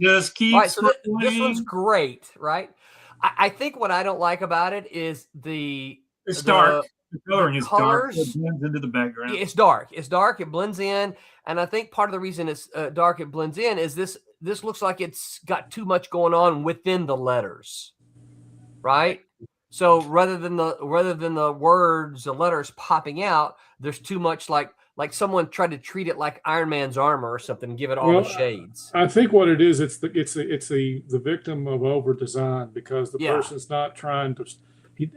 Just keep. All right, so this swirling. one's great, right? I think what I don't like about it is It's dark. The coloring is dark. colors. It blends into the background. It's dark. It's dark. It blends in, and I think part of the reason it's dark, it blends in, is this looks like it's got too much going on within the letters, right? So rather than the words, the letters popping out, there's too much like someone tried to treat it like Iron Man's armor or something, and give it all the shades. I think what it is, it's the victim of over design, because the person's not trying to.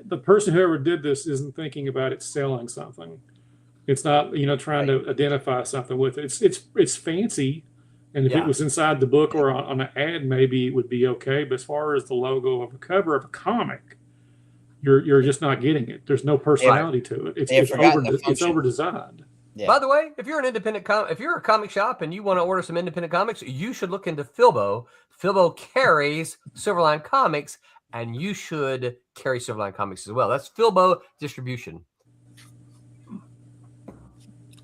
The person whoever did this isn't thinking about it selling something. It's not trying to identify something with it. It's fancy, and if it was inside the book or on an ad, maybe it would be okay. But as far as the logo of a cover of a comic, you're just not getting it. There's no personality to it. It's over designed. Yeah. By the way, if you're an independent if you're a comic shop and you want to order some independent comics, you should look into Philbo. Philbo carries Silverline Comics, and you should carry Silverline Comics as well. That's Philbo distribution.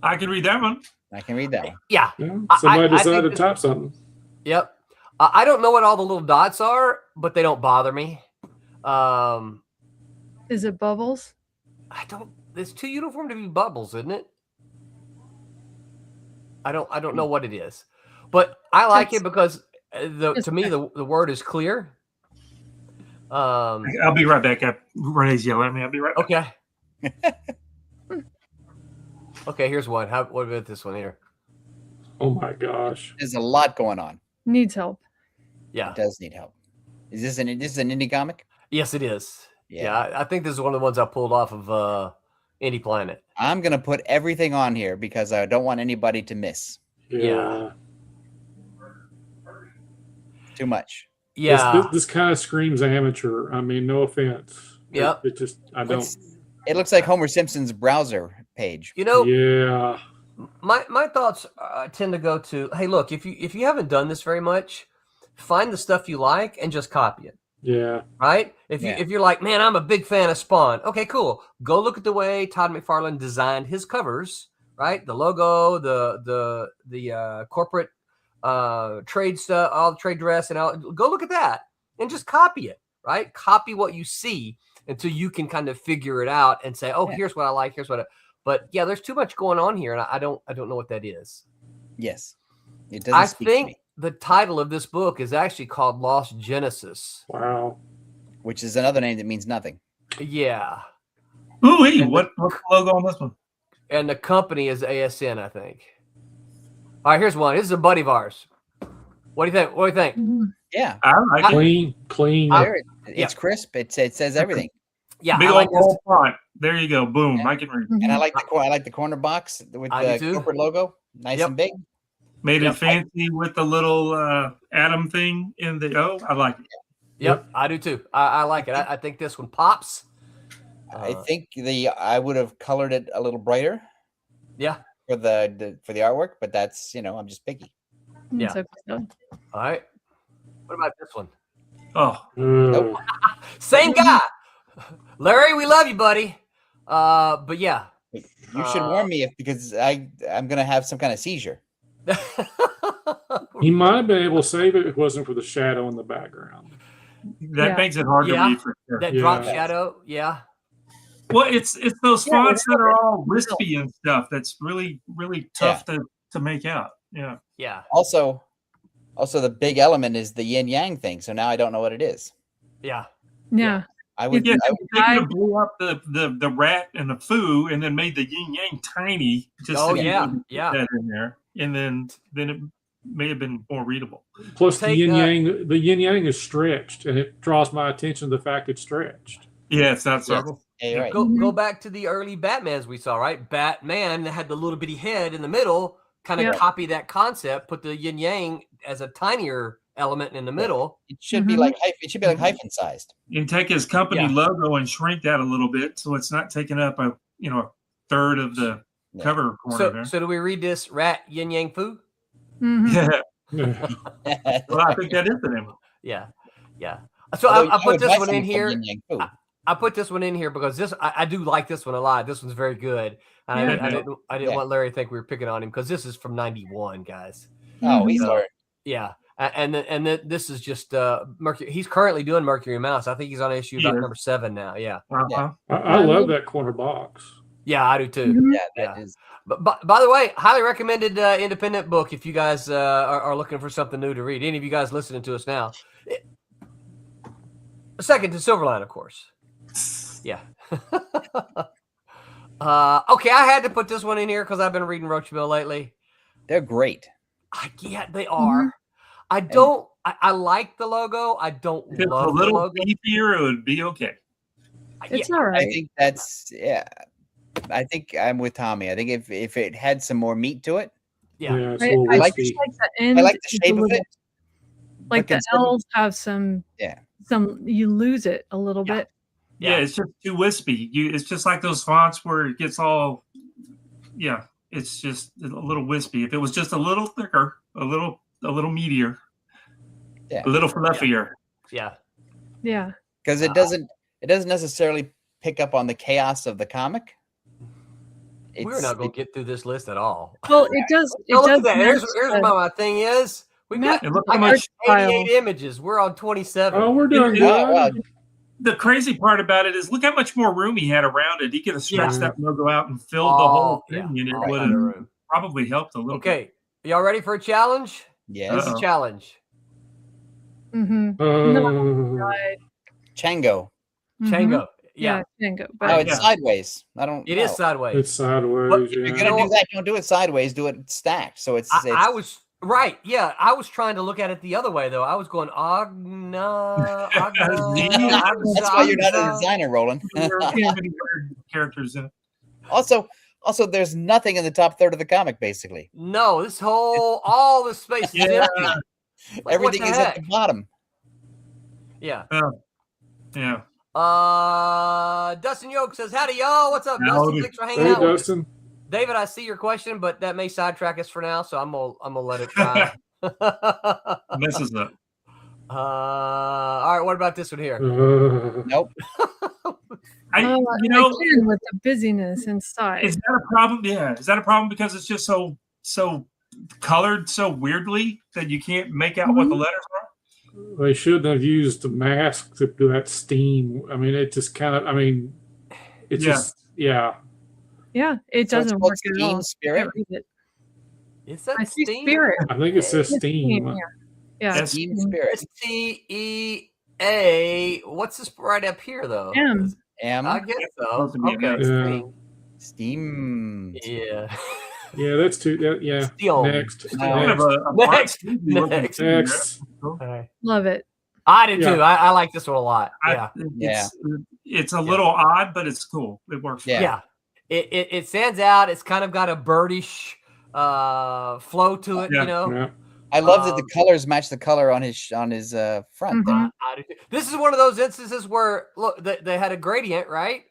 I can read that one. I can read that one. Yeah. Somebody I decided to think type something. Yep. I don't know what all the little dots are, but they don't bother me. Is it bubbles? I don't. It's too uniform to be bubbles, isn't it? I don't know what it is, but I like it because to me the word is clear. I'll be right back. Renee's yelling at me. I'll be right back. Okay. Okay, here's one. What about this one here? Oh my gosh. There's a lot going on. Needs help. It does need help. Is this an indie comic? Yes, it is. Yeah, I think this is one of the ones I pulled off of Indie Planet. I'm gonna put everything on here because I don't want anybody to miss. Yeah. Too much. Yeah. This kind of screams amateur. I mean, no offense. Yep. It just I don't. It looks like Homer Simpson's browser page. Yeah. My thoughts tend to go to, hey, look, if you haven't done this very much, find the stuff you like and just copy it. Yeah. Right? If you're like, man, I'm a big fan of Spawn. Okay, cool. Go look at the way Todd McFarlane designed his covers, right? The logo, the corporate trade stuff, all the trade dress, and all. Go look at that and just copy it, right? Copy what you see until you can kind of figure it out and say, oh, here's what I like, here's what but yeah, there's too much going on here, and I don't know what that is. Yes. It doesn't speak to me. The title of this book is actually called Lost Genesis. Wow. Which is another name that means nothing. Yeah. Ooh, what's the logo on this one? And the company is ASN, I think. All right, here's one. This is a buddy of ours. What do you think? What do you think? Yeah. I like Clean. It's crisp. It says everything. Yeah, big I like old this. font. There you go. Boom. Yeah. I can read. And I like the corner box with the corporate logo. Nice and big. Made it fancy with the little atom thing in the I like it. Yep, I do too. I like it. I think this one pops. I think I would have colored it a little brighter. Yeah. For the artwork, but that's I'm just picky. Yeah. All right. What about this one? Oh, Ugh. Same guy. Larry, we love you, buddy. But yeah. You should warn me because I'm gonna have some kind of seizure. He might have been able to save it if it wasn't for the shadow in the background. that Yeah. makes it hard to Yeah. read for sure. That Yeah. drop shadow. Yeah. Well, it's those Yeah, fonts that are all wispy and stuff. That's really tough to make out. Yeah. Yeah. Also, the big element is the yin yang thing. So now I don't know what it is. Yeah. Yeah. I would. Yeah, I they could have blew up the rat and the foo, and then made the yin yang tiny. Just Oh, so you yeah, could put yeah. that in there, and then it may have been more readable. Plus, Take, the yin yang is stretched, and it draws my attention to the fact it's stretched. Yeah, it's not subtle. Yeah, you're right. Go back to the early Batmans we saw, right? Batman had the little bitty head in the middle, kind of Yeah. copy that concept, put the yin yang as a tinier element in the middle. It should be like hyphen sized. And take his company Yeah. logo and shrink that a little bit, so it's not taking up a third of the Yeah. cover corner So, there. so do we read this rat yin yang foo? Mhm. Yeah, Yeah. well, I think that is the name. Yeah, yeah. So Although I I put would this buy one in something from here. Yin Yang Fu. I put this one in here because I do like this one a lot. This one's very good. And Yeah. I didn't Yeah. want Larry to think we were picking on him because this is from '91, guys. Oh, he's So, learned. Yeah, and then this is just Mercury. He's currently doing Mercury Mouse. I think he's on issue He about is. number 7 now. Yeah, Uh-huh. I love that corner box. yeah, I do too. Mhm. Yeah, that Yeah. is. But by the way, highly recommended independent book if you guys are looking for something new to read. Any of you guys listening to us now? Second to Silverline, of course. Yeah. Okay, I had to put this one in here because I've been reading Roachville lately. They're great. Yeah, they are. I don't. I like the logo. I don't If it's a love the little logo. beefier, it would be okay. It's Yeah, all I right. think that's I think I'm with Tommy. I think if it had some more meat to it, yeah. It's I, a little I like just wispy. like the end. I like the is a shape of little- it. Like but the consider- L's have some. Yeah. Some you lose it a little Yeah. bit. Yeah, Yeah. it's just too wispy. It's just like those fonts where it gets all. Yeah, it's just a little wispy. If it was just a little thicker, a little meatier, Yeah. a little fluffier. Yeah. Yeah. because it doesn't necessarily pick up on the chaos of the comic. We're not going to get through this list at all. Well, it does. It Oh, look does. at that. Here's match what the- my thing is. We got And look I how got much. 88 images. We're on 27. Oh, we're doing good. Wow. The crazy part about it is look how much more room he had around it. He could have stretched Yeah. that logo out and filled the whole thing, and it all would kind of have room. probably helped a little bit. Okay, y'all ready for a challenge? Yes. This is a Uh-oh. challenge. Mhm. Uh, Chango. Mhm. Chango. Yeah, Chango. No, But it's Yeah. sideways. I don't. it know. is sideways. it's sideways. But If you're Yeah. gonna do that, don't do it sideways. Do it stacked. So it's. I was right. Yeah, I was trying to look at it the other way though. I was going Agna. That's why you're not a designer, Roland. There are many weird characters in it. Also, there's nothing in the top third of the comic. Basically, No, this whole all this space is Yeah. empty. Like, what everything the is heck? at the bottom. Yeah. Yeah. Dustin Yoke says, "Howdy, y'all. What's up, Howdy. Dustin? Thanks for hanging Hey, out with us." Dustin. David, I see your question, but that may sidetrack us for now, so I'm gonna let it ride. Messes up. All right, what about this one here? Nope. I I know, can with the busyness inside. is that a problem? Yeah. Is that a problem because it's just so colored so weirdly that you can't make out what the letters are? They shouldn't have used the mask to do that steam. I mean, it just kind of. I mean, it's Yeah. just yeah. Yeah, it So it's doesn't called work at Steam all. Spirit? Can't read it. Is that I see Steam? spirit. I think it says It's steam. Yeah. Yeah. Yes. Steam Spirit. STEA. What's this right up here though? M. I guess so. supposed to be an Okay. M. Steam. Yeah. Yeah, that's too. Yeah. Steam. Next. Steam. Kind of Next. a Next. Next. Next. Okay. Love it. I did Yeah. too. I like this one a lot. Yeah. It's a little odd, but it's cool. It works. Yeah. Yeah. It stands out. It's kind of got a birdish flow to it, Yeah. you know. Yeah. I love that the Um, colors match the color on his front. there. Mhm. I do too. This is one of those instances where look they had a gradient, right?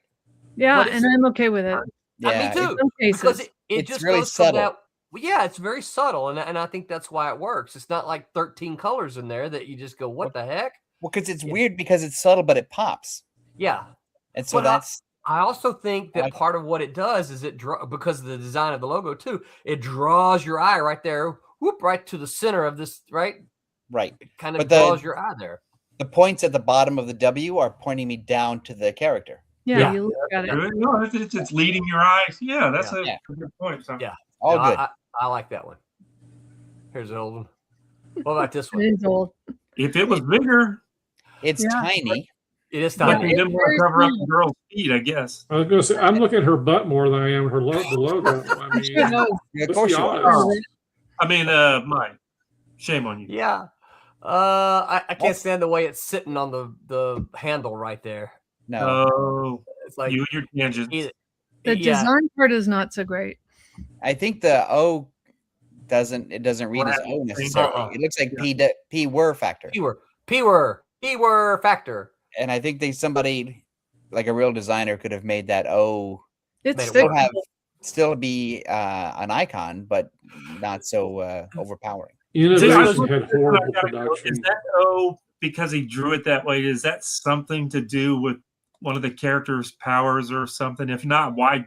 Yeah, But it's- and I'm okay with it. Yeah, me too. In some Because cases. it it's just really goes from subtle. that. Well, yeah, it's very subtle, and I think that's why it works. It's not like 13 colors in there that you just go, "What the heck?" Well, because it's weird because it's subtle, but it pops. Yeah. And so But I also think that part of what it does is because of the design of the logo too, it draws your eye right there, right to the center of this, right? Right. It kind of draws your eye there. The points at the bottom of the W are pointing me down to the character. Yeah, you look at it. No, it's leading your eyes. Yeah, that's a good point. So. Yeah. All good. I like that one. Here's an old one. What about this one? It is old. If it was bigger, it's tiny. It is tiny. But they didn't want to cover up the girl's feet, I guess. I was going to say, I'm looking at her butt more than I am the logo. I mean, Of course you are. I mean, Mike, shame on you. Yeah. I can't stand the way it's sitting on the handle right there. No. Oh, it's like you and your tangents. The design part is not so great. I think the O doesn't read as O necessarily. It looks like P were factor. P were factor. And I think somebody like a real designer could have made that O still be an icon, but not so overpowering. Innovation had horrible production. Is that O because he drew it that way? Is that something to do with one of the character's powers or something? If not, why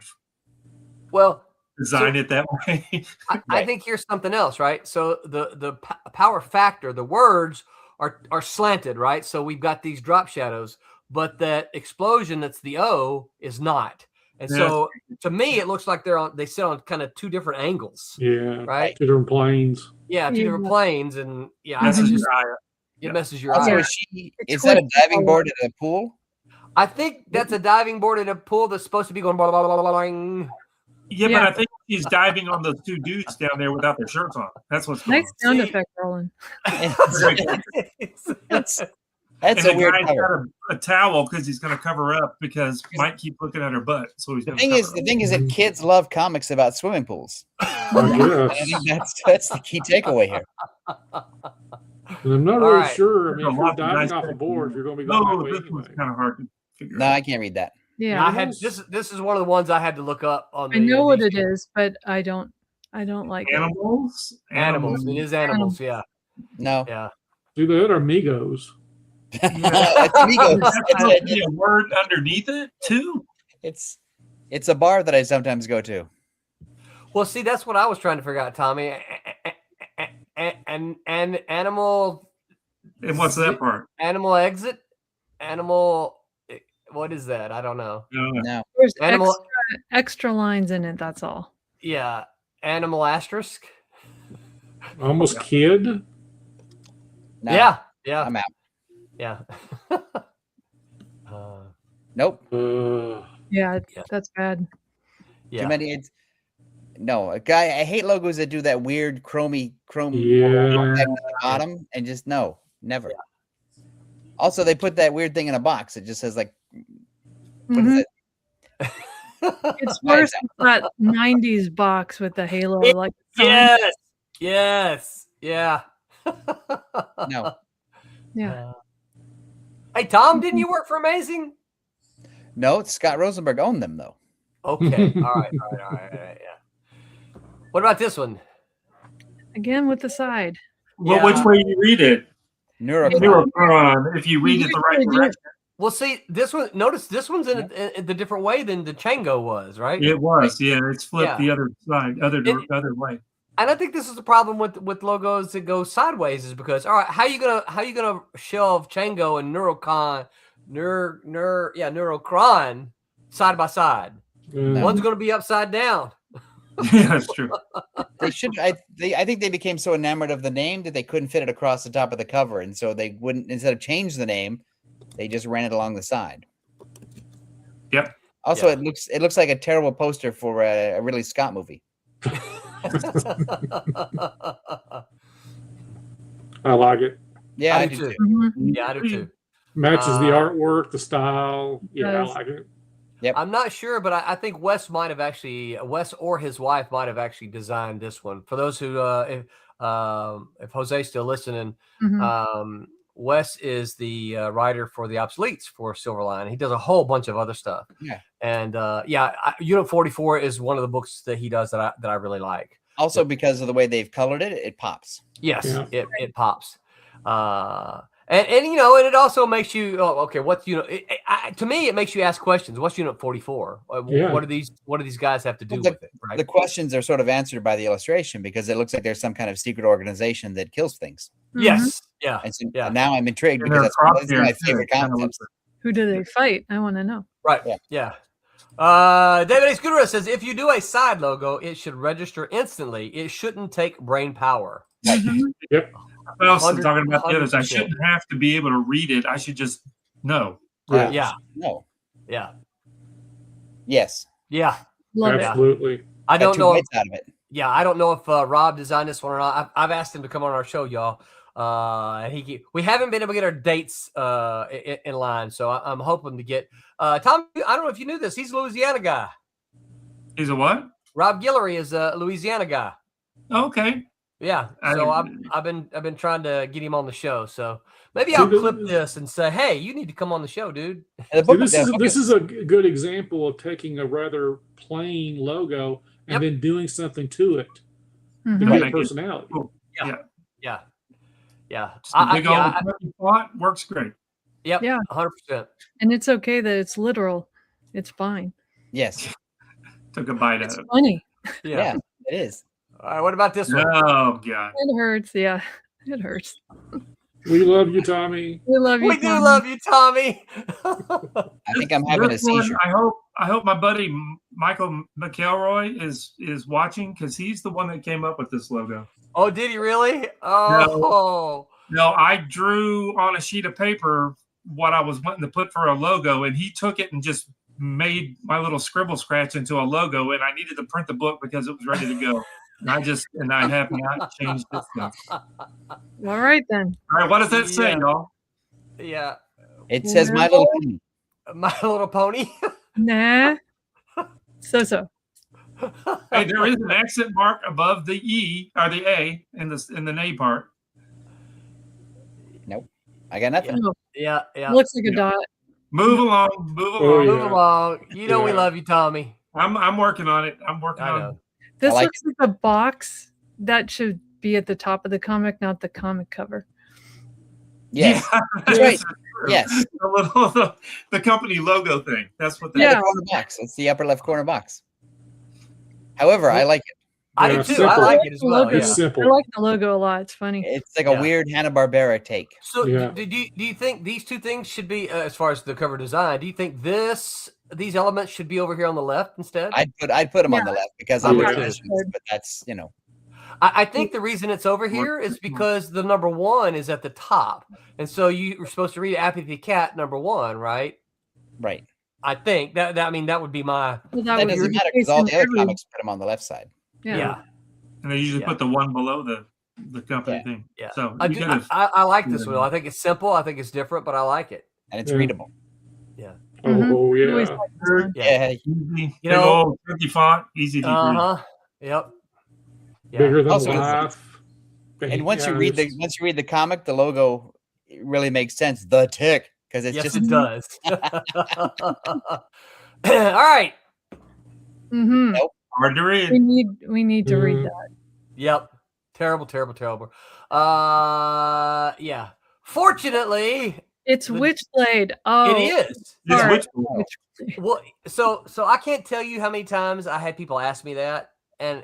design it that way? I think here's something else, right? So the power factor, the words are slanted, right? So we've got these drop shadows, but that explosion that's the O is not. And so to me, it looks like they sit on kind of two different angles. Yeah. Right. Two different planes. Yeah, two different planes, and it messes your also, eye. Is that a diving board at a pool? I think that's a diving board at a pool that's supposed to be going blah, blah, blah, blah, blah. Yeah, but I think he's diving on those two dudes down there without their shirts on. That's what's going nice sound effect, Roland. That's and a weird guy's got a towel because he's going to cover up because Mike keeps looking at her butt. So he's the thing is that kids love comics about swimming pools. I think that's the key takeaway here. And I'm not really sure. I mean, if you're diving off a board, you're going to be going that way this one's kind of hard to figure out. No, I can't read that. Yeah, I had this is one of the ones I had to look up on. I know what it is, but I don't like animals. Animals. It is animals. Yeah. No. Yeah. Do that or Migos. It's Migos. It's a word underneath it too. It's a bar that I sometimes go to. Well, see, that's what I was trying to figure out, Tommy. And animal. And what's that part? Animal exit. Animal. What is that? I don't know. No. There's extra lines in it. That's all. Yeah. Animal asterisk. Almost kid. No. Yeah. Yeah. I'm out. Yeah. Nope. Yeah, that's bad. Yeah. Too many. I hate logos that do that weird chrome at the bottom and just never. Yeah. Also, they put that weird thing in a box. It just says like, what is it? It's worse than that 90s box with the halo. Yes. Yeah. No. Yeah. Hey, Tom, didn't you work for Amazing? No, Scott Rosenberg owned them though. Okay. All right. Yeah. What about this one? Again with the side. Well, which way do you read it? Neurochron. If you read it the right direction. Well, see, this one. Notice this one's in the different way than the Chango was, right? It was, it's flipped the other side, other way. And I think this is the problem with logos that go sideways, is because how are you gonna shelve Chango and Neurochron side by side? One's gonna be upside down. Yeah, that's true. They should. I think they became so enamored of the name that they couldn't fit it across the top of the cover, and so they wouldn't. Instead of change the name, they just ran it along the side. Yep. Also, it looks like a terrible poster for a Ridley Scott movie. I like it. Yeah, I do too. Mm-hmm. Yeah, I do too. Matches the artwork, the style. Yeah, I like it. Yep. I'm not sure, but I think Wes or his wife might have actually designed this one. For those who, if Jose's still listening, Wes is the writer for the Obsoletes for Silverline. He does a whole bunch of other stuff. Yeah. And Unit 44 is one of the books that he does that I really like. Also, because of the way they've colored it, it pops. Yes, it pops. And and it also makes you okay. What's to me it makes you ask questions. What's Unit 44? Yeah. What do these guys have to do Well, with it? Right. The questions are sort of answered by the illustration because it looks like there's some kind of secret organization that kills things. Yes. Yeah. And so Yeah. now I'm intrigued And because they're that's crop one of my there, too. favorite Kind of concepts. Who do they fight? I want to know. Right. Yeah. David A. Scudero says if you do a side logo, it should register instantly. It shouldn't take brain power. Mhm. Yep. I was 100 talking about the others. I 100%. shouldn't have to be able to read it. I should just know. Yeah. Yeah. No. Yeah. Yes. Yeah. Love it. Absolutely. I Got don't two know. bites out of it. Yeah, I don't know if Rob designed this one or not. I've asked him to come on our show, y'all. And we haven't been able to get our dates in line, so I'm hoping to get Tom. I don't know if you knew this. He's a Louisiana guy. He's a what? Rob Guillory is a Louisiana guy. Okay. Yeah, I so didn't- I've been trying to get him on the show. So maybe See, I'll this clip is- this and say, hey, you need to come on the show, dude. And the See, book, this is a good example of taking a rather plain logo and Yep. then doing something to it to Mhm. give Make it it personality. cool. Yeah. Just a big old font works great. Yep. Yeah. 100%. And it's okay that it's literal. It's fine. yes. Took a bite It's out of it. funny. Yeah. Yeah, it is. All right. What about this one? Oh God. It hurts. Yeah, it hurts. We love you, Tommy. We love you. We do Tom. love you, Tommy. I think I'm having a This one, seizure. I hope my buddy Michael McElroy is watching because he's the one that came up with this logo. Oh, did he really? Oh. No, I drew on a sheet of paper what I was wanting to put for a logo, and he took it and just made my little scribble scratch into a logo, and I needed to print the book because it was ready to go. And I have not changed it since. All right then. All right, what does that say, Yeah. y'all? Yeah. It says My Little Pony. My Little Pony. Nah. So. Hey, there is an accent mark above the E or the A in the nay part. I got nothing. Oh, Yeah. Yeah. looks like a Yeah. dot. Move along, move Oh, along. yeah. Move along. You know we Yeah. love you, Tommy. I'm working on it. I'm working I on know. it. This like looks like a box that should be at the top of the comic, not the comic cover. Yes. Yeah, That's right. true. Yes. The company logo thing. That's what that Yeah. The corner box. It's the upper left corner box. However, I like it. I Yeah, do too. simple. I like it as well. Logo. It's Yeah. simple. I like the logo a lot. It's funny. It's like Yeah. a weird Hanna-Barbera take. So, Yeah. do you think these two things should be, as far as the cover design? Do you think these elements should be over here on the left instead? I'd put them on the left because I I'm would a too. traditionalist, but that's I think the reason it's over here is because the number one is at the top, and so you were supposed to read Appy the Cat number one, right? right. I think that I mean that would be my Well, That was doesn't the matter case because all in the other every- comics put them on the left side. yeah. And they usually Yeah. put the one below the company Yeah. thing. Yeah. So I, you do, gotta, I like this one. I think it's simple. I think it's different, but I like it. And it's Yeah. readable. Mhm. Oh, I always yeah. like this one. Yeah. easy, You big know- old chunky font, easy to read. Uh huh. Yep. Yeah. Bigger than Also, life. And once Yeah, you read the comic, the logo really makes sense. The Tick, because it's Yes, just it does. All right. Mhm. Hard to read. We need to read Mhm. that. Yep. Terrible. Yeah. Fortunately, It's The- Witchblade. Oh, it is. It's Sorry. which Well, so I can't tell you how many times I had people ask me that, and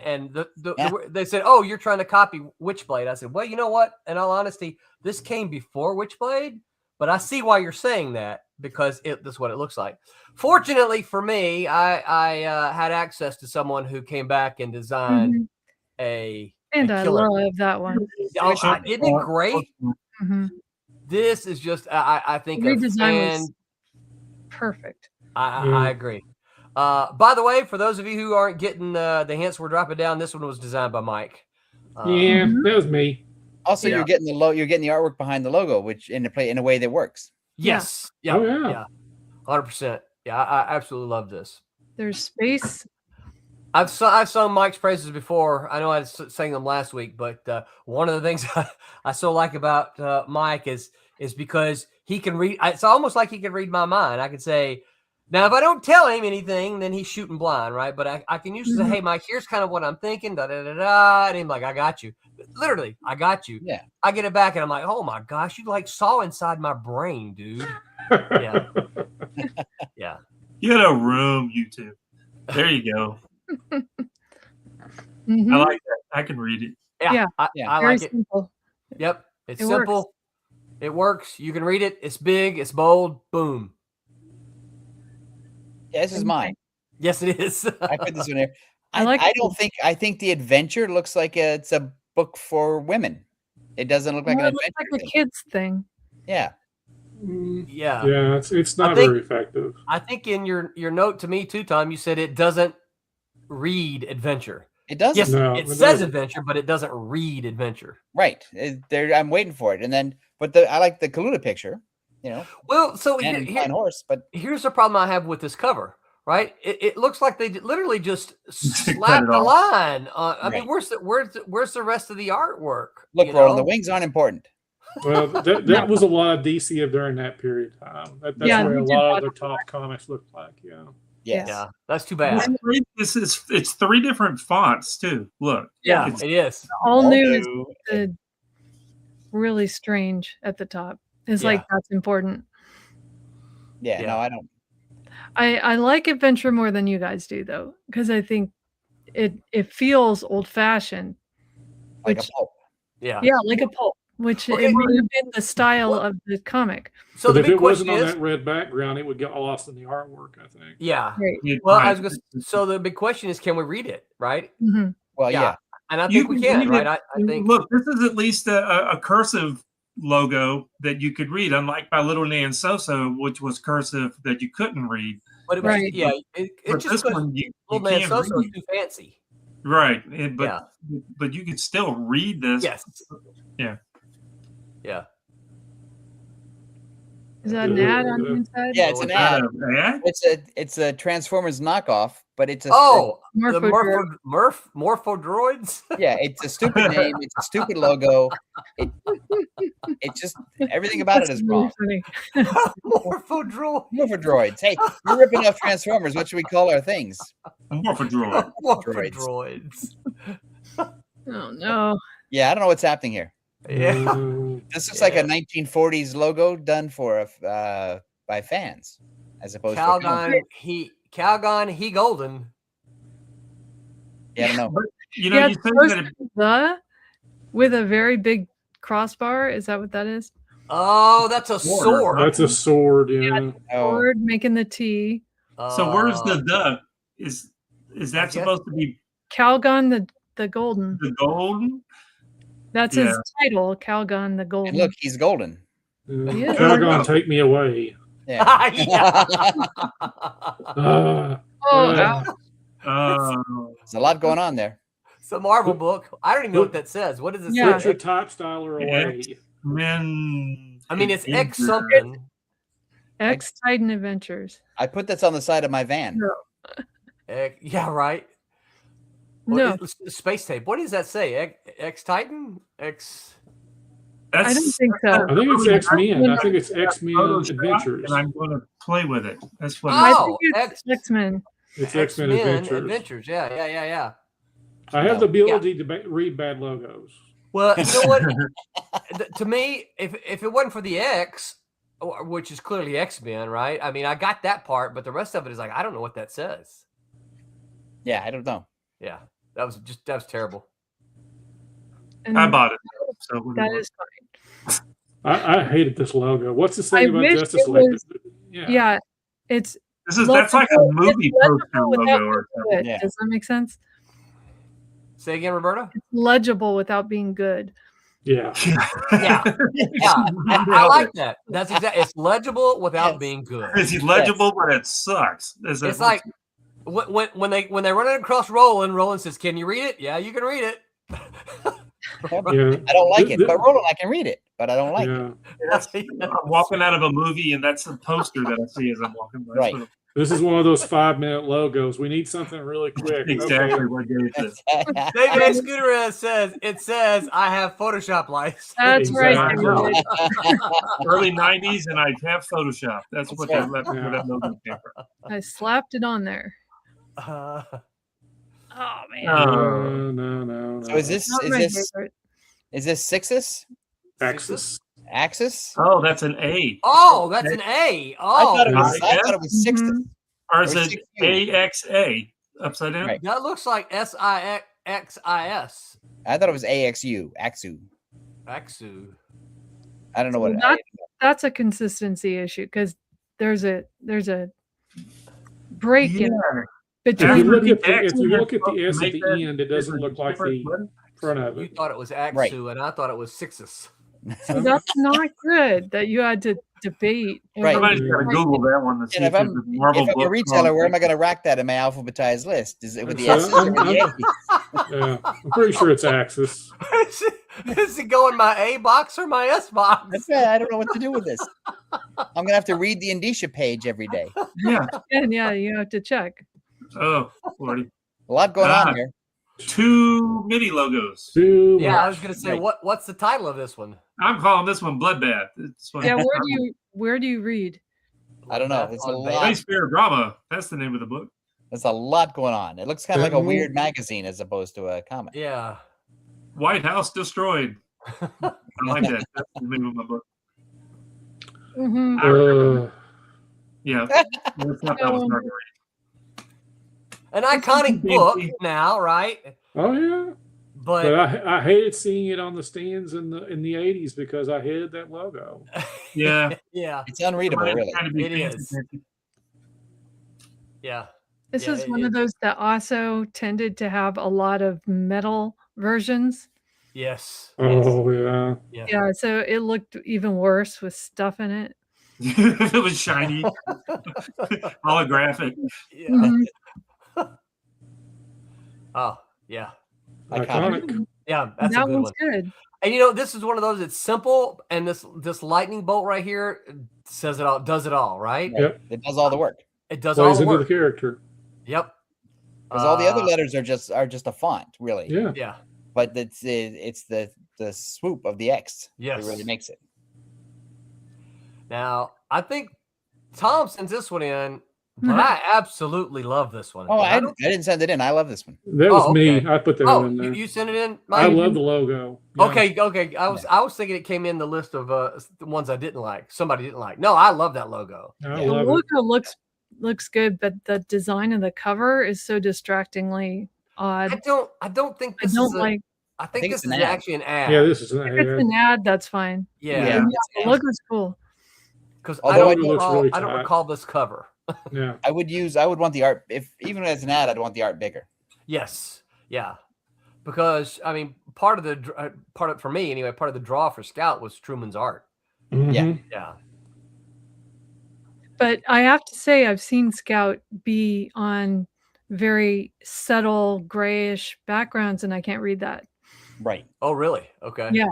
Yeah. they said, "Oh, you're trying to copy Witchblade." I said, "Well, you know what? In all honesty, this came before Witchblade, but I see why you're saying that because this is what it looks like." Fortunately for me, I had access to someone who came back and designed Mhm. a And a I killer. love that one. Isn't it great? Mhm. This is just I think a Redesign fan. was perfect. I agree. By the way, for those of you who aren't getting the hints we're dropping down, this one was designed by Mike. Yeah, that was me. Also, Yeah. you're getting the artwork behind the logo, which in a way that works. Yes. Yeah. Oh, yeah. Yeah. 100%. Yeah, I absolutely love this. There's space. I've sung Mike's praises before. I know I sang them last week, but one of the things I so like about Mike is because he can read. It's almost like he can read my mind. I could say, Now, if I don't tell him anything, then he's shooting blind, right? But I can usually say, hey, Mike, here's kind of what I'm thinking, da-da-da-da. And he's like, I got you. Literally, I got you. Yeah. I get it back, and I'm like, oh, my gosh, you like saw inside my brain, dude. Yeah. Yeah. You got a room, you two. There you go. Mhm. I like that. I can read it. Yeah. Yeah. I Very like it. simple. Yep. It's It simple. works. It works. You can read it. It's big. It's bold. Boom. Yeah, this is mine. Yes, it is. I put this one here. I like I it. don't think. I think the adventure looks like it's a book for women. It doesn't look like Well, an it looks adventure. like a thing. kids thing. Yeah. Yeah. Yeah, it's not think- very effective. I think in your note to me too, Tom, you said it doesn't read adventure. It doesn't. Yes, No, it it says doesn't. adventure, but it doesn't read adventure. Right. I'm waiting for it, and then I like the Kaluta picture. You know, Well, so and flying horse, but here's the problem I have with this cover. Right? It looks like they literally just Cut slapped it a off. line. I mean, Right. where's the rest of the artwork? look, you Roland, know? the wings aren't important. Well, that was a lot of DC during that period of time. That's Yeah, where they a did lot a of their lot top comics looked like. Yeah. Yes. Yeah, that's too bad. It's 3 different fonts too. Look. Yeah, It's- it is. All new is New. the really strange at the top. It's Yeah. like that's important. Yeah. Yeah. No, I don't. I like adventure more than you guys do though, because I think it feels old fashioned. Like Which a pulp. Yeah. yeah, like a pulp, which Okay, it well- would have been the style of the comic. So But the if big it wasn't question on is, that red background, it would get lost in the artwork, I think. yeah. Right. Well, I Right. was gonna. So the big question is, can we read it? Right? hmm Well, Yeah. yeah. And I You think we can can. read Right? it. I think. Look, this is at least a cursive logo that you could read, unlike by Little Nan Soso, which was cursive that you couldn't read. But it was, Right. yeah. It But just this goes. one you Little Man can't Soso is read. too fancy. Right. But you could still read this. Yes. Yeah. Yeah. Is that an ad on the inside? Yeah, it's an ad. ad? It's a Transformers knockoff, but it's a Oh, the Morpho Morphodroids. yeah, it's a stupid name. It's a stupid logo. It's just everything about it is wrong. Funny. Morphodroid. Morphodroids. Hey, you're ripping off Transformers. What should we call our things? Morphodroid. Morphodroids. Oh no. Yeah, I don't know what's happening here. Yeah. This looks like Yeah. a 1940s logo done for by fans, as opposed to Calgon, he golden. yeah, I don't know. But, you know, Yeah, you it's think supposed that to be the with a very big crossbar. Is that what that is? Oh, that's a Sword. sword. That's a sword, yeah. Oh, Sword making the T. so where's the is that guess- supposed to be Calgon the golden. the golden? That's Yeah. his title, Calgon the golden. and look, he's golden. Yeah. Calgon, take me away. Yeah. Yeah. Uh, Oh, uh, Oh, There's a lot going on there. It's a Marvel book. I don't even know what that says. What does it Yeah. put your say? type styler away. men. I mean, it's X Adventure. something. X Titan Adventures. I put this on the side of my van. Yeah, right. No, It's Space tape. What does that say? X Titan? X. That's, I don't think so. I think it's X-Men. I think it's X-Men Photoshop, Adventures. and I'm going to play with it. That's what. I Oh, think it's X-Men. It's X-Men Adventures. Yeah. I have the ability to read bad logos. Well, you know what? To me, if it wasn't for the X, which is clearly X-Men, right? I mean, I got that part, but the rest of it is like, I don't know what that says. Yeah, I don't know. Yeah, that was terrible. And I bought it. So what do that you is fine. I hated this logo. What's this thing I about wish Justice it League? was- Yeah, it's that's like a movie it's poster legible without logo or being something. good. Yeah. Does that make sense? Say again, Roberta. It's legible without being good. Yeah. Yeah, I like that. That's exactly. It's legible without Yes. being good. It's legible, but it sucks. It's like when they run it across Roland says, "Can you read it?" Yeah, you can read it. Yeah. I don't like it, but Roland, I can read it, but I don't like it. Yeah. I'm walking out of a movie, and that's the poster that I see as I'm walking by. Right. So This is one of those 5-minute logos. We need something really quick. Exactly Okay. what Dave said. David A. Scooter says I have Photoshop license. That's right. Exactly. David. Early 90s, and I have Photoshop. That's what right. that logo came from. I slapped it on there. Uh, Oh man. No. So is this Not my favorite. is this Sixus? Axis. Axis? Oh, that's an A. oh, that's an A. I thought it Oh, was, I thought it was Sixtus. Mhm. Or is Or it 6U. AXA upside down? Right. that looks like SIXIS. I thought it was AXU. Axu. Axu. I don't know what. That's a consistency issue because there's a break in If between. you look the at the X if you in look at that the S at make the that end, it doesn't different- look like the different letter? front of You it. thought it was Axu, Right. and I thought it was Sixus. So that's not good that you had to debate. Right. over- Somebody's got to Google that one to see And if if there's I'm, a Marvel if I'm a book retailer, called where am I going to rack that in my alphabetized list? Is it with the So S's or with the I'm- A's? Yeah, I'm pretty sure it's Axis. Is it going my A box or my S box? That's right. I don't know what to do with this. I'm going to have to read the indicia page every day. Yeah. And yeah, you have to check. Oh, Lordy. A lot going on here. 2 mini logos. Too Yeah, I much. was gonna say Right. what's the title of this one? I'm calling this one Bloodbath. It's Yeah, where do you read? I don't know. That's It's a on lot. Beta. Space Fear Drama. That's the name of the book. There's a lot going on. It looks kind of like a weird magazine as opposed to a comic. Yeah. White House Destroyed. I like that. That's the name of my book. Mhm. I remember. Yeah. That's not that was hard to read. An iconic book now, right? Oh yeah, But but I hated seeing it on the stands in the '80s because I hated that logo. Yeah. yeah, It's unreadable, Somebody's really. trying to be It fancy, is. fancy. yeah. This Yeah, is it one of is. those that also tended to have a lot of metal versions. Yes. Oh yeah. Yeah. Yeah, so it looked even worse with stuff in it. It was shiny, holographic. Yeah. Mhm. Oh, yeah. Iconic. Yeah, that's a That good one's one. good. And you know, this is one of those. It's simple, and this lightning bolt right here says it all, does it all, right? Right. Yep. It does all the work. It does all Plays the into the work. character. Yep. Because all the other letters are just a font, really. Yeah. Yeah. But it's the swoop of the X Yes. that really makes it. Now, I think Tom sends this one in, but Mhm. I absolutely love this one. Oh, I don't- didn't send it in. I love this one. That was Oh, me. okay. I put that Oh, in there. you sent it in. I Mike? love the logo. Yeah. Okay. I was thinking it came in the list of the ones I didn't like. Somebody didn't like. No, I love that logo. I The love it. logo looks good, but the design of the cover is so distractingly odd. I don't think I this don't is a, like. I think think this it's is an ad. actually an ad. Yeah, this is If it's an ad, that's fine. yeah. Yeah. The logo's cool. Because Although I it don't looks recall, really I don't tight. recall this cover. Yeah. I would want the art, if even as an ad, I'd want the art bigger. Yes. Yeah. Because I mean, part of for me anyway, part of the draw for Scout was Truman's art. Mhm. Yeah. But I have to say, I've seen Scout be on very subtle grayish backgrounds, and I can't read that. Right. Oh, really? Okay. Yeah.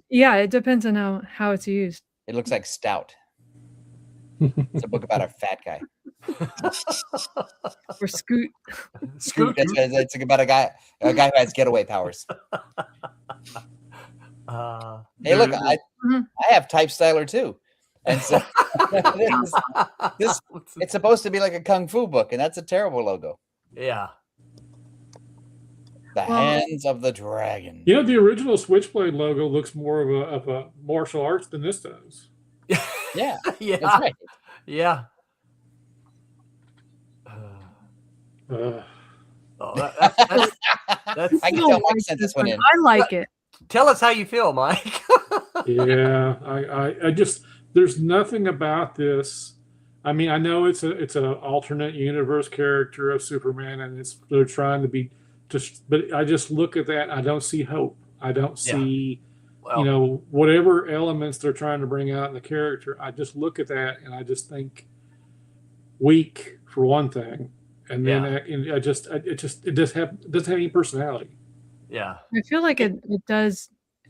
Yeah. It depends on how it's used. It looks like Stout. It's a book about a fat guy. Or Scoot. Scoot. It's about a guy who has getaway powers. Hey, look, I have Type Styler too, and so it's supposed to be like a kung fu book, and that's a terrible logo. Yeah. The Well- Hands of the Dragon. You know, the original Switchblade logo looks more of a martial arts than this does. Yeah, Yeah. that's right. Yeah. Uh, Oh, that's I can don't tell Mike like sent this this one one. in. I like it. Tell us how you feel, Mike. yeah, I just there's nothing about this. I mean, I know it's an alternate universe character of Superman, and they're trying to be just. But I just look at that. I don't see hope. I don't Yeah. see. Well, Whatever elements they're trying to bring out in the character, I just look at that and I just think weak for one thing, and then it doesn't have any personality. yeah. I feel like it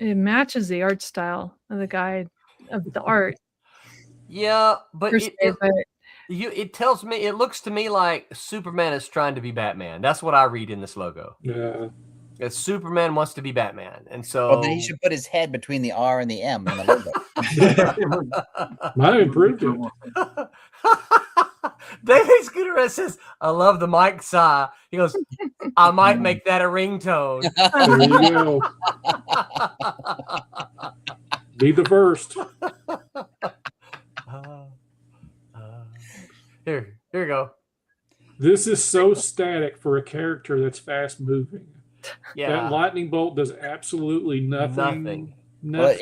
matches the art style of the guy of the art. Yeah, but per se, but It looks to me like Superman is trying to be Batman. That's what I read in this logo. Yeah. That Superman wants to be Batman, and so Well, then he should put his head between the R and the M in the logo. Might have improved it. David Scooter says, "I love the Mike sigh." He goes, "I might make that a ringtone." There you go. Be the first. Here you go. This is so static for a character that's fast moving. Yeah, That lightning bolt does absolutely nothing. Well,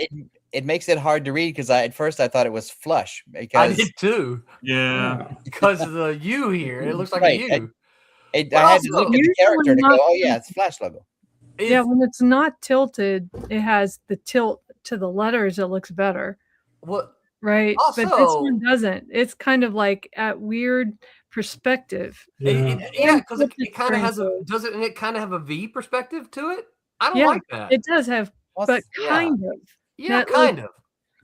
it makes it hard to read because at first I thought it was flush. I Because did too. Yeah. Because of the U here. It looks like Right, a U. I had to look at the Usually character to go, not- oh yeah, it's a Flash logo. Yeah, when it's not tilted, it has the tilt to the letters. It looks better, What? right? But this Also- one doesn't. It's kind of like at weird perspective. Yeah. Yeah, because Flip it it kind of has a through. does it and it kind of have a V perspective to it. I don't Yeah, like that. It does have, but yeah. kind of. Yeah, that, like, kind of.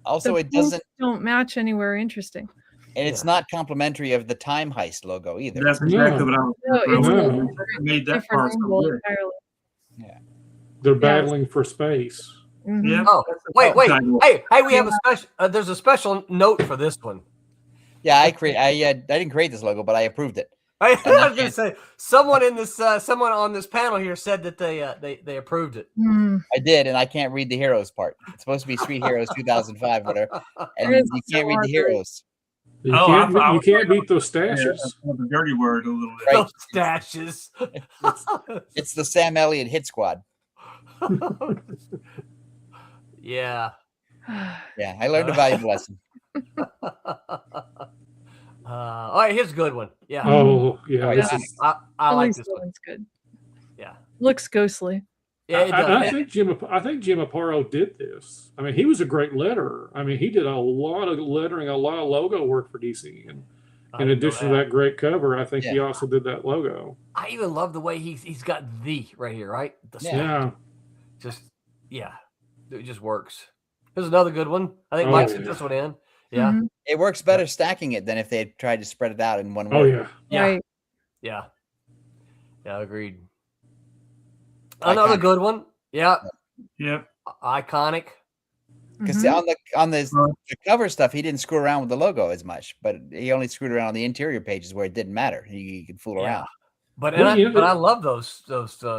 Also, The it doesn't, don't match anywhere interesting. and it's not complimentary of the Time Heist logo either. That's exactly what I was No, it's No. a made that different part so angle good. entirely. They're battling for space. Mhm. Yeah. Oh, that's the wait. title. Hey, we have a special. There's a special note for this one. Yeah, I didn't create this logo, but I approved it. I was going to say someone on this panel here said that they approved it. Mm. I did, and I can't read the heroes part. It's supposed to be Street Heroes 2005, whatever, and It is you so can't read hard the to read. heroes. You Oh, can't, I you was can't right. beat those Yeah, stashes. that's a dirty word a little bit. Right. Those stashes. It's the Sam Elliott hit squad. Yeah. Yeah, I learned a valuable lesson. All right, here's a good one. Yeah. Oh, yeah. Oh, This yeah. is, I At like least this that one. one's good. Yeah. Looks ghostly. Yeah, it does. I think Jim Aparo did this. I mean, he was a great letterer. I mean, he did a lot of lettering, a lot of logo work for DC. And I in didn't know addition to that great cover, I think he Yeah. also did that logo. I even love the way he's got the right here, right? The Yeah. stack. Yeah. Just it just works. Here's another good one. I think Oh, Mike sent yeah. this one in. Yeah. Mhm. It works better stacking it than if they had tried to spread it out in one Oh, word. yeah. Yeah. Right. Yeah. Yeah, agreed. Another Iconic. good one. Yeah. Yep. Iconic. Because Mhm. on the cover stuff, he didn't screw around with the logo as much, but he only screwed around on the interior pages where it didn't matter. He could fool Yeah. around. But Well, you know, I love those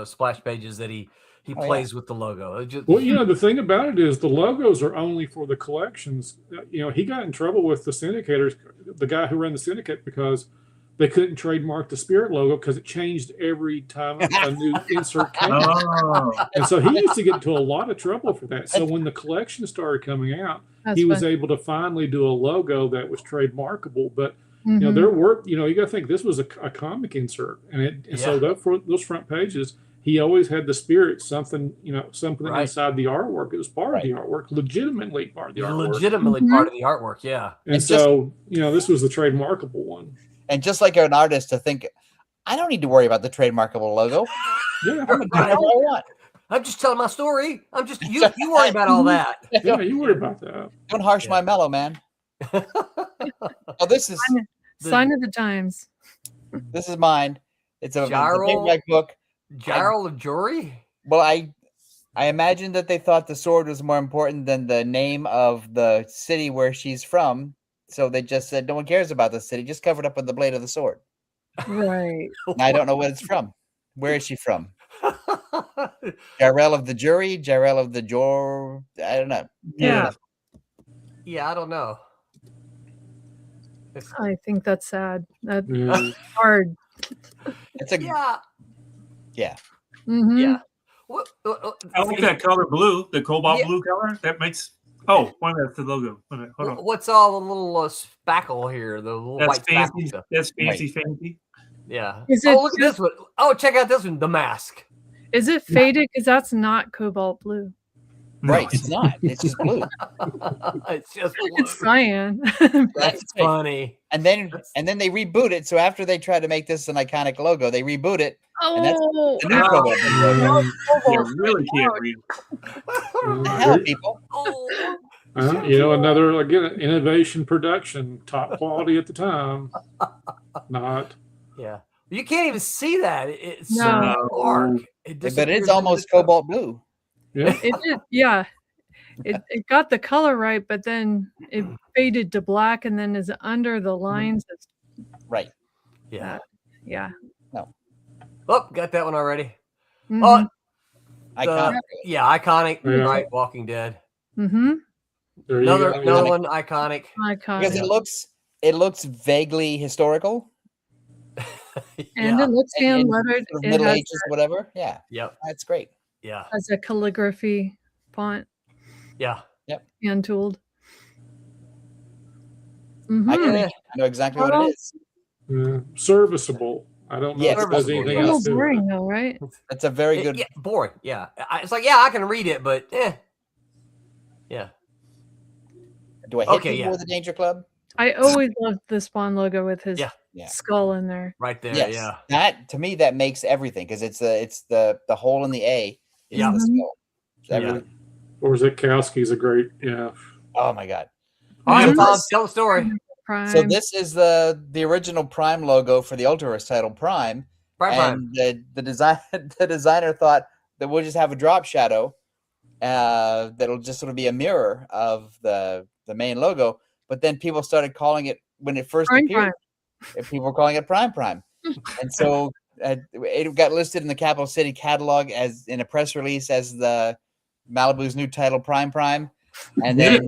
splash pages that he Oh, yeah. plays with the logo. It just, Well, the thing about it is the logos are only for the collections. He got in trouble with the syndicators, the guy who ran the syndicate, because they couldn't trademark the Spirit logo because it changed every time a new insert came. Oh, And so he used to get into a lot of trouble for that. So when the collection started coming out, That's he was fun. able to finally do a logo that was trademarkable. But Mhm. their work, you got to think this was a comic insert, and so those front pages, he always had the Spirit, something Right. inside the artwork. It was part of the artwork, legitimately part of the artwork. legitimately Mhm. part of the artwork. Yeah. And It's just- so this was the trademarkable one. And just like an artist to think, I don't need to worry about the trademarkable logo. Yeah, I'm gonna do whatever I want. I'm just telling my story. I'm just you worry about all that. yeah, you worry about that. Don't harsh Yeah. my mellow, man. Oh, this is Sign of the times. mine. It's a Gyro? paperback book. Gyro of Jury? Well, I imagine that they thought the sword was more important than the name of the city where she's from. So they just said, no one cares about the city. Just cover it up with the blade of the sword. Right. And I don't know what it's from. Where is she from? Jarrell of the Jury? Jarrell of the Jor? I don't know. Yeah. Yeah, I don't know. I think that's sad. That's Yeah. hard. It's a Yeah. Mhm. Yeah. I like that color blue, the cobalt Yeah. blue color. That makes. Oh, wait a minute, the logo. Wait a minute, hold on. What's all the little spackle here? The little That's white spackle fancy. stuff. That's fancy. Yeah. Is Oh, it look at this one. Oh, check out this one. The mask. Is it faded? Because that's not cobalt blue. No. Right. It's not. It's just blue. It's just blue. It's cyan. That's funny. And then they reboot it. So after they try to make this an iconic logo, they reboot it. that's Oh, The new cobalt blue logo. You really can't read. What the hell, people? Oh, Another again innovation production, top quality at the time. Not. Yeah. You can't even see that. It's No. so dark. It But it's disappears into almost the- cobalt blue. Yeah. It did, yeah. It got the color right, but then it faded to black, and then is under the lines. It's, Right. Yeah. yeah. Oh, got that one already. Mhm. Oh, Iconic. yeah, iconic. Yeah. Right, Walking Dead. Mhm. There you Another go. one iconic. Iconic. Because it looks vaguely historical. And Yeah. it looks hand lettered. Sort of It Middle has, Ages, whatever. Yeah, Yep. that's great. Yeah. has a calligraphy font, Yeah. hand tooled. I, Mhm. get Yeah. it. I know exactly what Well, it is. Yeah. Serviceable. I don't know Yes, if it does serviceable, anything A little else to it. boring though, right? That's a very good. Yeah, boring. Yeah. It's like, yeah, I can read it, but yeah. Do I hit Okay, people yeah. with the Danger Club? I always loved the Spawn logo with his Yeah. Yeah. skull in there. Right there. Yes. Yeah. That to me that makes everything because it's the hole in the A. Is Yeah. the skull. It's Yeah. everything. Or Zukowski's a great, Oh my god. All right, Mhm. Tom, tell the story. Prime. So this is the original Prime logo for the Ultraverse title Prime. Prime. And the designer thought that we'll just have a drop shadow that'll just sort of be a mirror of the main logo. But then people started calling it when it first Prime, appeared. People were calling it Prime, and so it got listed in the Capital City catalog as in a press release as the Malibu's new title Prime, and then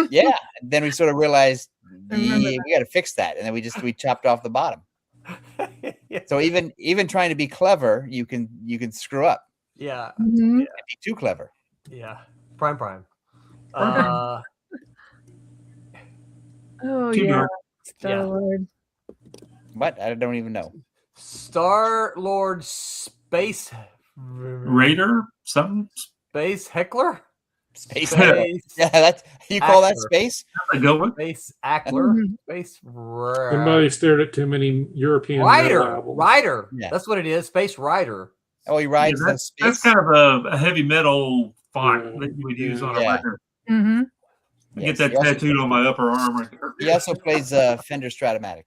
yeah, and then we sort of realized I remember we got to fix that, and then we chopped off the bottom. Yeah. So even trying to be clever, you can screw up. Yeah. Mhm. Be too clever. Yeah. Prime. Oh Too yeah, dark. Star-Lord. What? I don't even know. Star-Lord Space Raider, something. Space Heckler? Space. Space Yeah, that's you call that Actor. space? That's a good one. Space Ackler? Mhm. Space Somebody stared at too many European metal albums. Rider. Yeah. That's what it is. Space Rider. Oh, he rides Yeah, the that's space. kind of a heavy metal font Yeah. that you would use on a Yeah. record. Mhm. I Yes, get that he also- tattooed on my upper arm right there. He also plays Fender Stratomatic.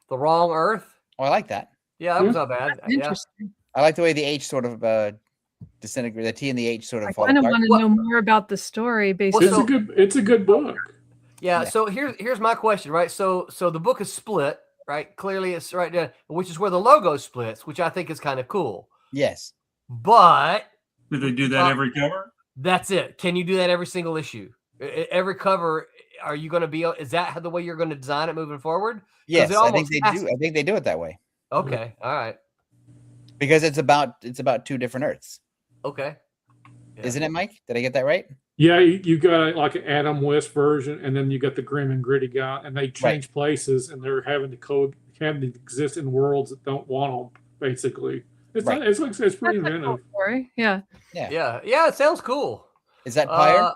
The Wrong Earth. Oh, I like that. Yeah, that was not bad. Yeah. Interesting. I like the way the H sort of disintegrate. The T and the H sort I of fall kind of apart. want to know more about the story based Well, on It's a good book. Yeah. Yeah. So here's my question, right? So the book is split, right? Clearly, it's right there, which is where the logo splits, which I think is kind of cool. Yes. But Do they do that every cover? that's it. Can you do that every single issue? Every cover? Are you going to be? Is that the way you're going to design it moving forward? Yes, it I think almost they has do. to. I think they do it that way Okay. All right. because it's about two different Earths, Okay. Yeah. isn't it, Mike? Did I get that right? Yeah, you got like an Adam West version, and then you got the grim and gritty guy, and they change places, and they're having to exist in worlds that don't want them. Basically, it's Right. not, it's like it's pretty That's a cool inventive. story. Yeah. Yeah. It sounds cool. Is that Pyre?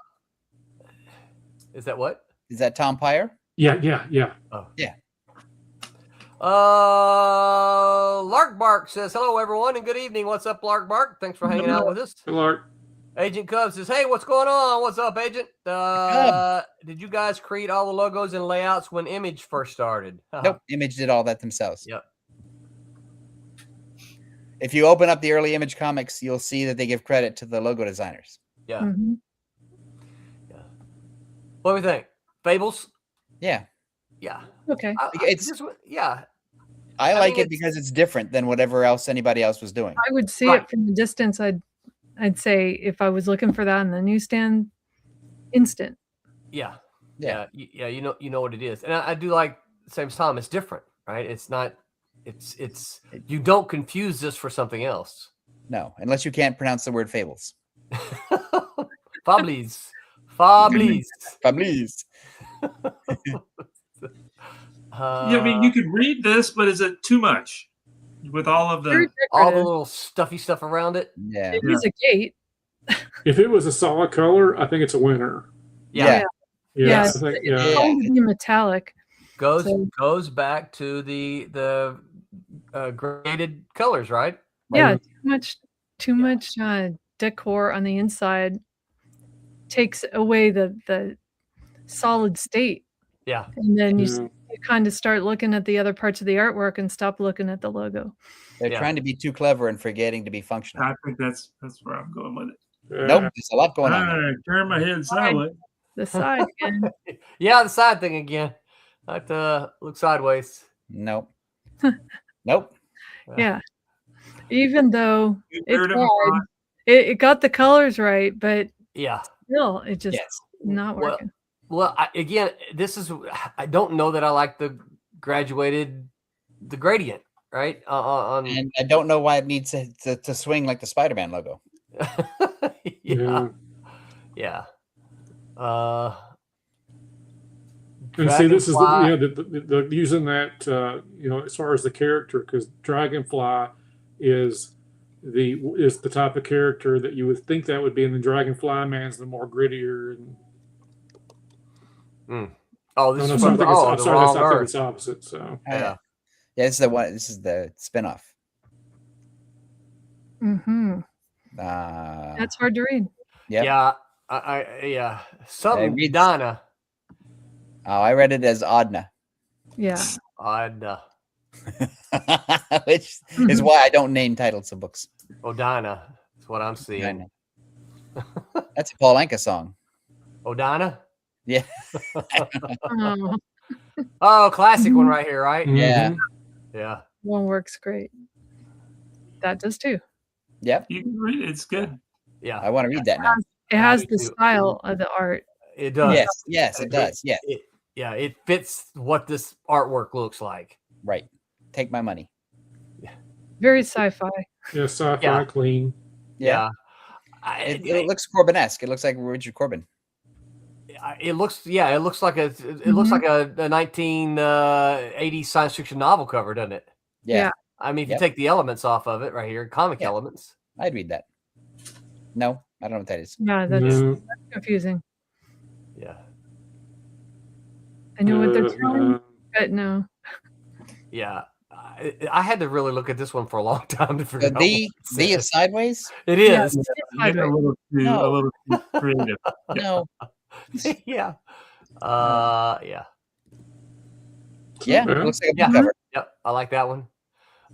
Is that what? Is that Tom Pyre? Yeah. Lark Bark says, hello, everyone, and good evening. What's up, Lark Bark? Thanks for hanging out with us. Good luck. Agent Cub says, hey, what's going on? What's up, Agent? Did you guys create all the logos and layouts when Image first started? Nope. Image did all that themselves. Yep. If you open up the early Image comics, you'll see that they give credit to the logo designers. Yeah. Mhm. What do we think? Fables? Yeah. Yeah. Okay. I I like mean, it because it's different than whatever else anybody else was doing. I would see Right. it from a distance. I'd say if I was looking for that in the newsstand, instant. Yeah. Yeah. Yeah. You know what it is. And I do like same time. It's different, right? It's not, it's you don't confuse this for something else. No, unless you can't pronounce the word fables. Fablies. Fablies. Yeah, I mean, you could read this, but is it too much with all of Very the? all the decorative. little stuffy stuff around it. Yeah. It is a gate. If it was a solid color, I think it's a winner. Yeah. Yeah, Yeah, I think, Yeah. It's going to be metallic. Goes back to the graded colors, right? Yeah, too much decor on the inside. takes away the solid state, Yeah. and then you Yeah. kind of start looking at the other parts of the artwork and stop looking at the logo. They're Yeah. trying to be too clever and forgetting to be functional. I think that's where I'm going with it. Nope, there's a lot going All on there. right, turn my head sideways. The side again. Yeah, the side thing again. I like to look sideways. Nope. Nope. Yeah. Even though it's Third of a hard, mind. it got the colors right, but Yeah. still, it just Yes. not Well, working. Well, again, I don't know that I like the gradient, right? And I don't know why it needs to swing like the Spider-Man logo. Yeah. Yeah. And see, this is Dragonfly. the using that as far as the character, because Dragonfly is the type of character that you would think that would be, and the Dragonfly Man's the more grittier. And Oh, this is I from think the it's wrong Earth. it's opposite. So Yeah. Yeah, this is the one. This is the spinoff. Mm-hmm. Uh, That's hard to read. Yep. Yeah. Something reads- Donna. Oh, I read it as Adna, Yeah. which is why I don't name titles of books. Odana. That's what I'm seeing. I know. That's a Paul Anka song. Odana? Yeah. Oh, Oh, classic one right here, right? Yeah. Mhm. Yeah. one works great. That does too. Yep. You can read it. It's good. I Yeah. want to read that now. It has me the too. style of the art. It does. Yes. Yes, it does. Yeah. It fits what this artwork looks like. Right. Take my money. Very sci-fi. Yeah, sci-fi, Yeah. clean. Yeah. It looks Corbin-esque. It looks like Richard Corbin. It looks like a looks like a 1980s science fiction novel cover, doesn't it? Yeah. I mean, if Yep. you take the elements off of it right here, comic Yeah. elements. I'd read that. No, I don't know what that is. Yeah, that's No. confusing. Yeah. I know what they're Uh, telling, but no. Yeah. I had to really look at this one for a long time to figure The out. D what it is sideways? It Yeah, is. it's You're a sideways. little too creative. No. Yeah. Yeah. Yeah. It Yeah. looks like a Yeah. book cover. Yep. I like that one.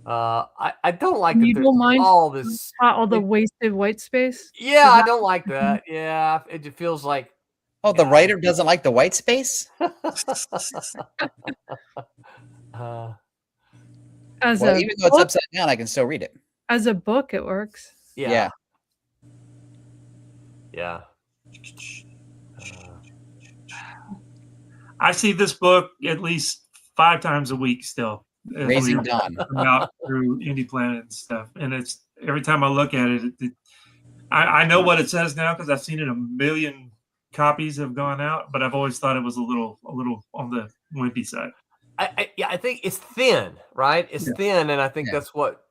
I don't like that Needle there's mines? all this. All the wasted white space. Yeah, I don't like that. Yeah, it just feels like Oh, the writer doesn't like the white space? As Well, a even though it's book, upside down, I can still read it. as a book, it works. yeah. I see this book at least 5 times a week still. as Raising we Dawn. come out through Indie Planet and stuff. And it's every time I look at it, I know what it says now because I've seen it 1 million copies have gone out, but I've always thought it was a little on the wimpy side. I think it's thin, right? It's thin, and I think that's what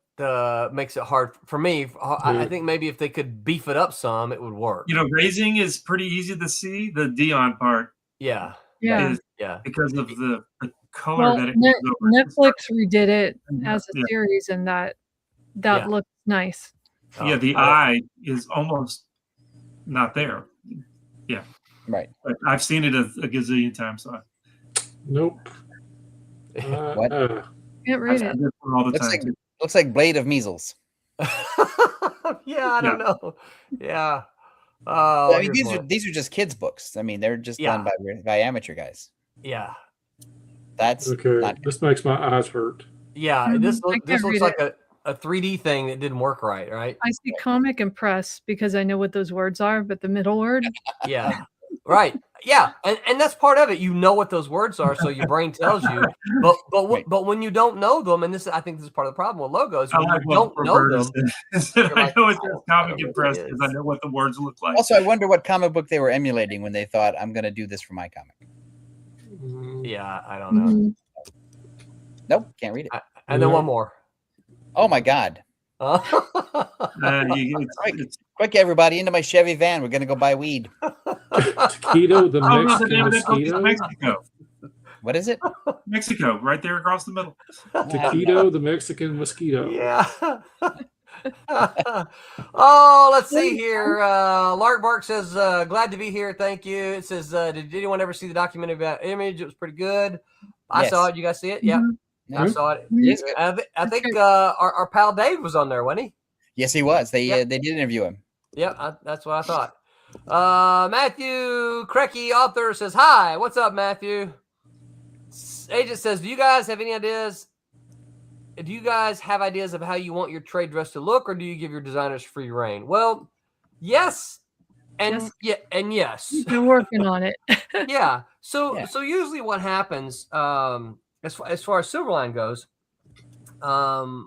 makes it hard for me. I think maybe if they could beef it up some, it would work. You know, Raising is pretty easy to see. The Dion part Yeah. is because of the color Well, that it goes over. Netflix redid it as a Yeah. series, and that Yeah. looks nice. Yeah, the eye is almost not there. Yeah. Right. But I've seen it a gazillion times. So Nope. What? Can't I read see it. this one all the Looks time. looks like Blade of Measles. Yeah, I don't know. Yeah. I mean, here's these are just kids' books. I mean, they're just done Yeah. by amateur guys. yeah. That's Okay. not This makes my eyes hurt. Yeah. Mhm. This I can't looks read like a 3D thing that didn't work right? I see comic and press because I know what those words are, but the middle word, Yeah. Right. Yeah. And that's part of it. You know what those words are, so your brain tells you. But Right. but when you don't know them, and I think this is part of the problem with logos, I when like you what don't know Roberta them. said. you're I like, know it "Oh, says I don't comic know and what press it because is." I know what the words look like. Also, I wonder what comic book they were emulating when they thought, I'm going to do this for my comic. Yeah, I don't know. Mhm. Nope, can't read it. And then one more. Oh my God. It's Quick, everybody, into my Chevy van. We're going to go buy weed. Taquito, the oh, no, the Mexican name of that book is mosquito. Mexico. What is it? Mexico, right there across the middle. Taquito, the Mexican mosquito. Yeah. Oh, let's see here. Lark Bark says, glad to be here. Thank you. It says, did anyone ever see the documentary about Image? It was pretty good. I saw it. You guys see it? Yeah. Mhm. I saw it. Yes. I think our pal Dave was on there, wasn't he? Yes, he was. They did interview him. Yeah, that's what I thought. Matthew Crecky, author, says, hi. What's up, Matthew? Agent says, do you guys have any ideas? Do you guys have ideas of how you want your trade dress to look, or do you give your designers free reign? Well, yes, and yes. We're working on it. Yeah. So usually what happens, as far as Silverline goes, I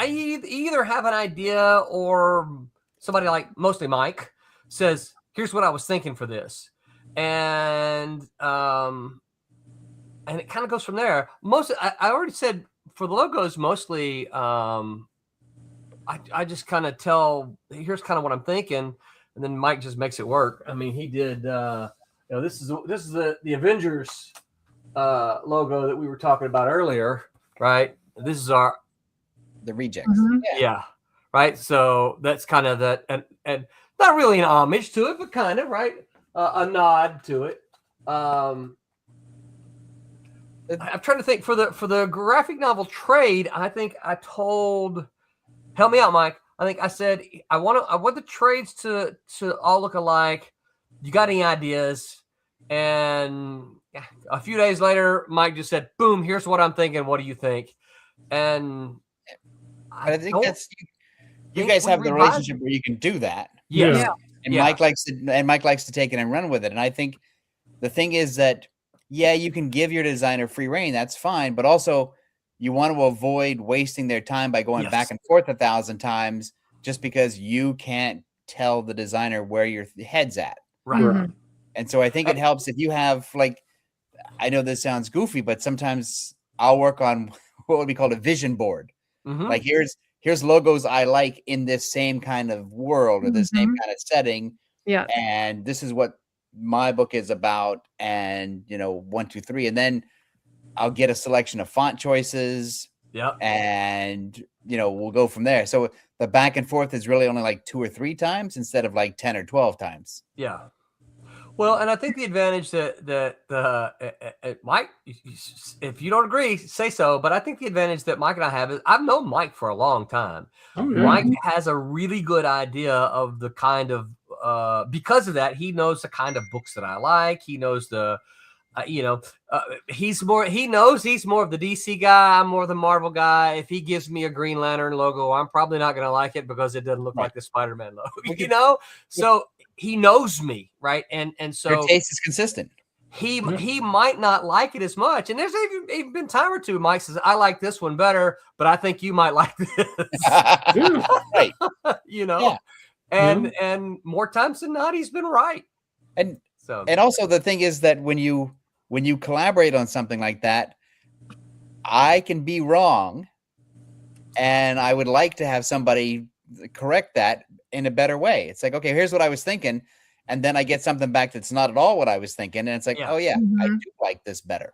either have an idea, or somebody like mostly Mike says, here's what I was thinking for this. And it kind of goes from there. I already said for the logos, mostly, I just kind of tell, here's kind of what I'm thinking. And then Mike just makes it work. I mean, he did, this is the Avengers logo that we were talking about earlier, right? This is the rejects. Mhm. yeah, right. So that's kind of that, and not really an homage to it, but kind of, right, a nod to it. I'm trying to think for the graphic novel trade. I think I told, help me out, Mike. I think I said I want the trades to all look alike. You got any ideas? And a few days later, Mike just said, "Boom! Here's what I'm thinking. What do you think?" And I think that's you guys have the relationship where you can do that. Yes. Yeah. And Mike likes to take it and run with it. And I think the thing is that, yeah, you can give your designer free reign. That's fine. But also you want to avoid wasting their time by going back and forth 1,000 times just because you can't tell the designer where your head's at. Right. Mhm. And so I think it helps if you have, like, I know this sounds goofy, but sometimes I'll work on what would be called a vision board. Mhm. Like here's logos I like in this same kind of world or the same kind of setting. Yeah. And this is what my book is about. And 1, 2, 3. And then I'll get a selection of font choices. Yeah. And we'll go from there. So the back and forth is really only like 2 or 3 times instead of like 10 or 12 times. Yeah. Well, and I think the advantage that Mike, if you don't agree, say so. But I think the advantage that Mike and I have is I've known Mike for a long time. Oh, yeah. Mike has a really good idea of the kind of, because of that, he knows the kind of books that I like. He knows he knows he's more of the DC guy. I'm more of the Marvel guy. If he gives me a Green Lantern logo, I'm probably not going to like it because it doesn't look like the Spider-Man logo, So he knows me, right? And so your taste is consistent. He might not like it as much. And there's even been time or two Mike says, I like this one better, but I think you might like this. Right. And more times than not, he's been right. And so, and also the thing is that when you collaborate on something like that, I can be wrong, and I would like to have somebody correct that in a better way. It's like, okay, here's what I was thinking, and then I get something back that's not at all what I was thinking, and it's like, oh yeah, I do like this better.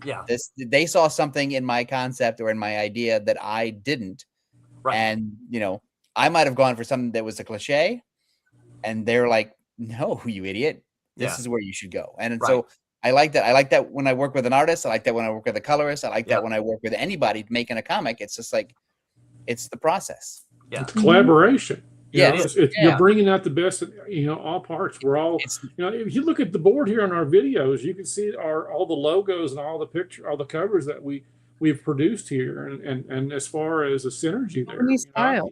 Yeah, they saw something in my concept or in my idea that I didn't, right. And I might have gone for something that was a cliche, and they're like, no, you idiot, this is where you should go. And so I like that. I like that when I work with an artist. I like that when I work with a colorist. I like that when I work with anybody making a comic. It's just like, it's the process. Yeah. It's collaboration. Yeah. You're bringing out the best in, all parts. We're all, if you look at the board here on our videos, you can see all the logos and all the covers that we've produced here. And as far as the synergy there, Any style.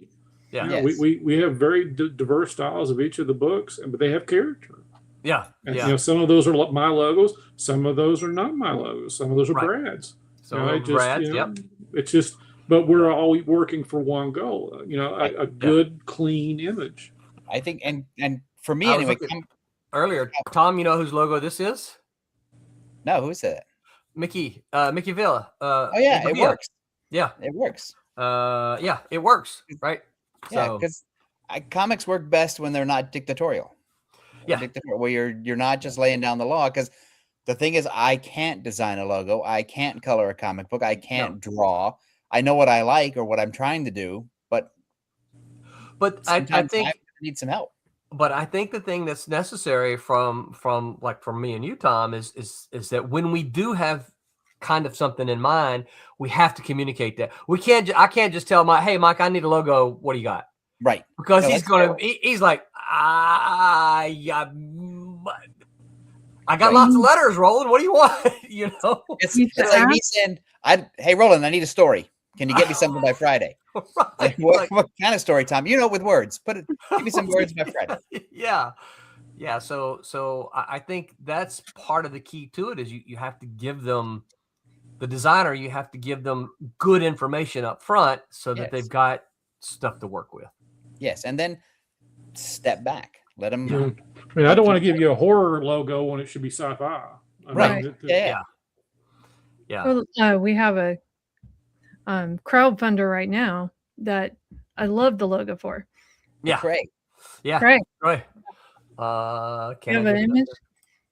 We have very diverse styles of each of the books, but they have character. Yeah. And, some of those are my logos. Some of those are not my logos. Some of those are Brad's. Brad's. It's just, but we're all working for one goal. A good, clean image. I think, and for me anyway. Earlier, Tom, you know whose logo this is? No, who's that? Mickey Villa. Oh yeah, it works. Yeah, it works. It works, right? Yeah, because comics work best when they're not dictatorial. Yeah, where you're not just laying down the law. Because the thing is, I can't design a logo, I can't color a comic book, I can't draw, I know what I like or what I'm trying to do, but I sometimes think I need some help. But I think the thing that's necessary from me and you, Tom, is that when we do have kind of something in mind, we have to communicate that. I can't just tell Mike, hey, Mike, I need a logo. What do you got? Right. Because No, he's like, I got lots of letters, Roland. What do you want? It's like me saying, hey, Roland, I need a story. Can you get me something by Friday? Right. What kind of story, Tom? With words. Give me some words by Friday. Yeah. So I think that's part of the key to it is you have to give them, the designer, you have to give them good information up front so that they've got stuff to work with. Yes, and then step back. Let them. I mean, I don't want to give you a horror logo when it should be sci-fi. Right. Yeah. Well, we have a crowdfunder right now that I love the logo for. Yeah. Craig. Yeah. Craig. Right. Can you have an image?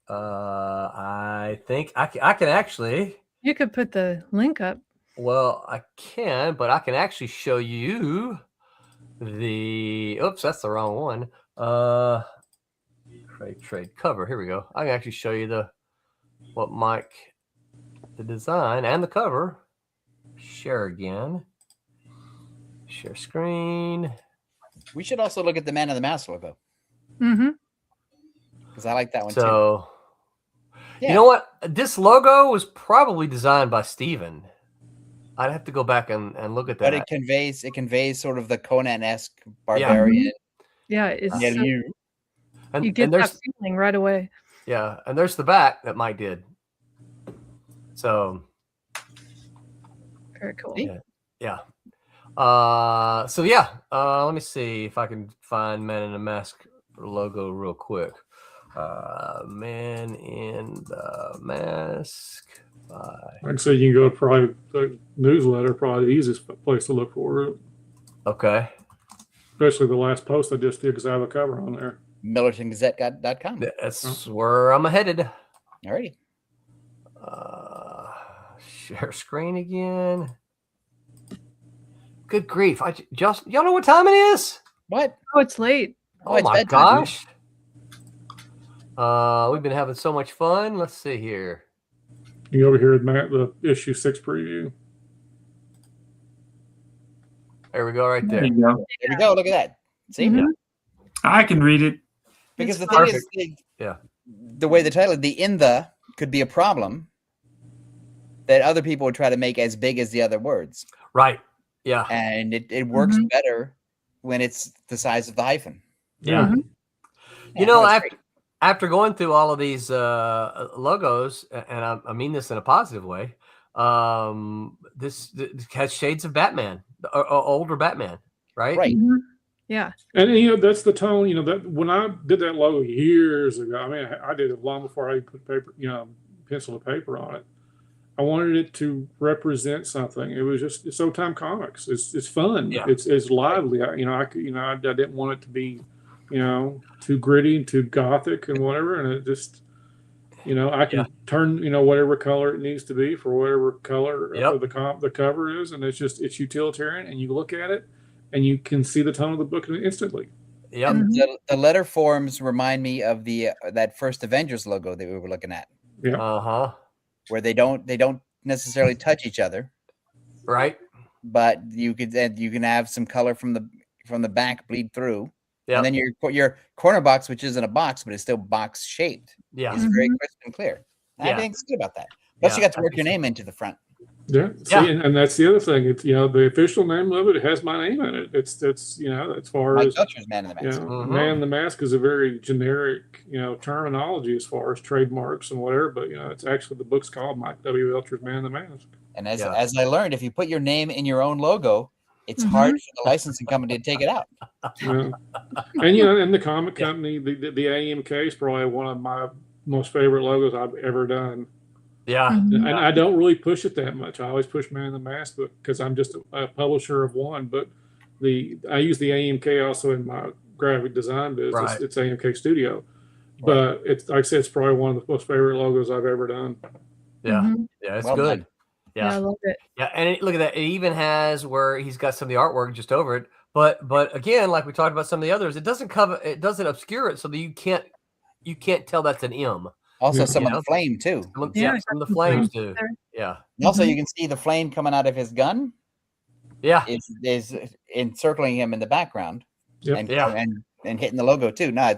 I think I can actually. You could put the link up. Well, I can, but I can actually show you oops, that's the wrong one. Trade cover. Here we go. I can actually show you the design and the cover. Share again. Share screen. We should also look at the Man of the Mouse logo. Mm-hmm. Because I like that one too. Yeah. You know what? This logo was probably designed by Steven. I'd have to go back and look at that. But it conveys sort of the Conan-esque barbarian. Yeah, it's you get that feeling right away. Yeah, and there's the back that Mike did. So very cool. Yeah. Let me see if I can find Man in the Mask logo real quick. Man in the Mask. I'd say you can go to probably the newsletter, probably the easiest place to look for it. Okay. Especially the last post I just did because I have a cover on there. MillertonGazette.com. That's where I'm headed. Alrighty. Share screen again. Good grief. Y'all know what time it is? What? Oh, it's late. Oh my gosh. We've been having so much fun. Let's see here. You over here, Matt, the issue 6 preview. There we go, right there. There you go. There we go. Look at that. See? Mm-hmm. I can read it. Because the perfect. thing is, the way the title, the "in the" could be a problem that other people would try to make as big as the other words. Right. Yeah. And it works better when it's the size of the hyphen. Yeah. Mm-hmm. You know, after going through all of these logos, and I mean this in a positive way, this has shades of Batman, or older Batman, right? Right. Mm-hmm. Yeah. And that's the tone. That when I did that logo years ago, I mean, I did it long before I put paper, pencil and paper on it. I wanted it to represent something. It was just it's old time comics. It's fun. Yeah. It's lively. I didn't want it to be, too gritty and too gothic and whatever. And it just, I can turn, whatever color it needs to be for whatever color the cover is, and it's utilitarian. And you look at it, and you can see the tone of the book instantly. Yep. The letter forms remind me of that first Avengers logo that we were looking at. Yeah. Uh-huh. Where they don't necessarily touch each other, right? But you can have some color from the back bleed through, and then your corner box, which isn't a box but it's still box shaped, is very crisp and clear. I think it's good about that. Plus, you got to work your name into the front. Yeah. See, and that's the other thing. It's the official name of it has my name in it. It's as far Mike as Belcher's Man in the Mask. Man in the Mask is a very generic terminology as far as trademarks and whatever. But it's actually the book's called Mike W. Belcher's Man in the Mask. And as I learned, if you put your name in your own logo, it's hard for the licensing company to take it out. Yeah. And the comic company, the AMK is probably one of my most favorite logos I've ever done. Yeah. And I don't really push it that much. I always push Man in the Mask because I'm just a publisher of one. But I use the AMK also in my graphic design business. Right. It's AMK Studio. But it's like I said, it's probably one of the most favorite logos I've ever done. Yeah. Yeah, it's good. Yeah, I love it. Yeah, and look at that. It even has where he's got some of the artwork just over it. But again, like we talked about some of the others, it doesn't obscure it so that you can't tell that's an M. Also, Yeah. some of the flame too. Some of Yeah, the flames too. there. Yeah. And also, you can see the flame coming out of his gun Yeah. is encircling him in the background, Yep. and hitting the logo too. No,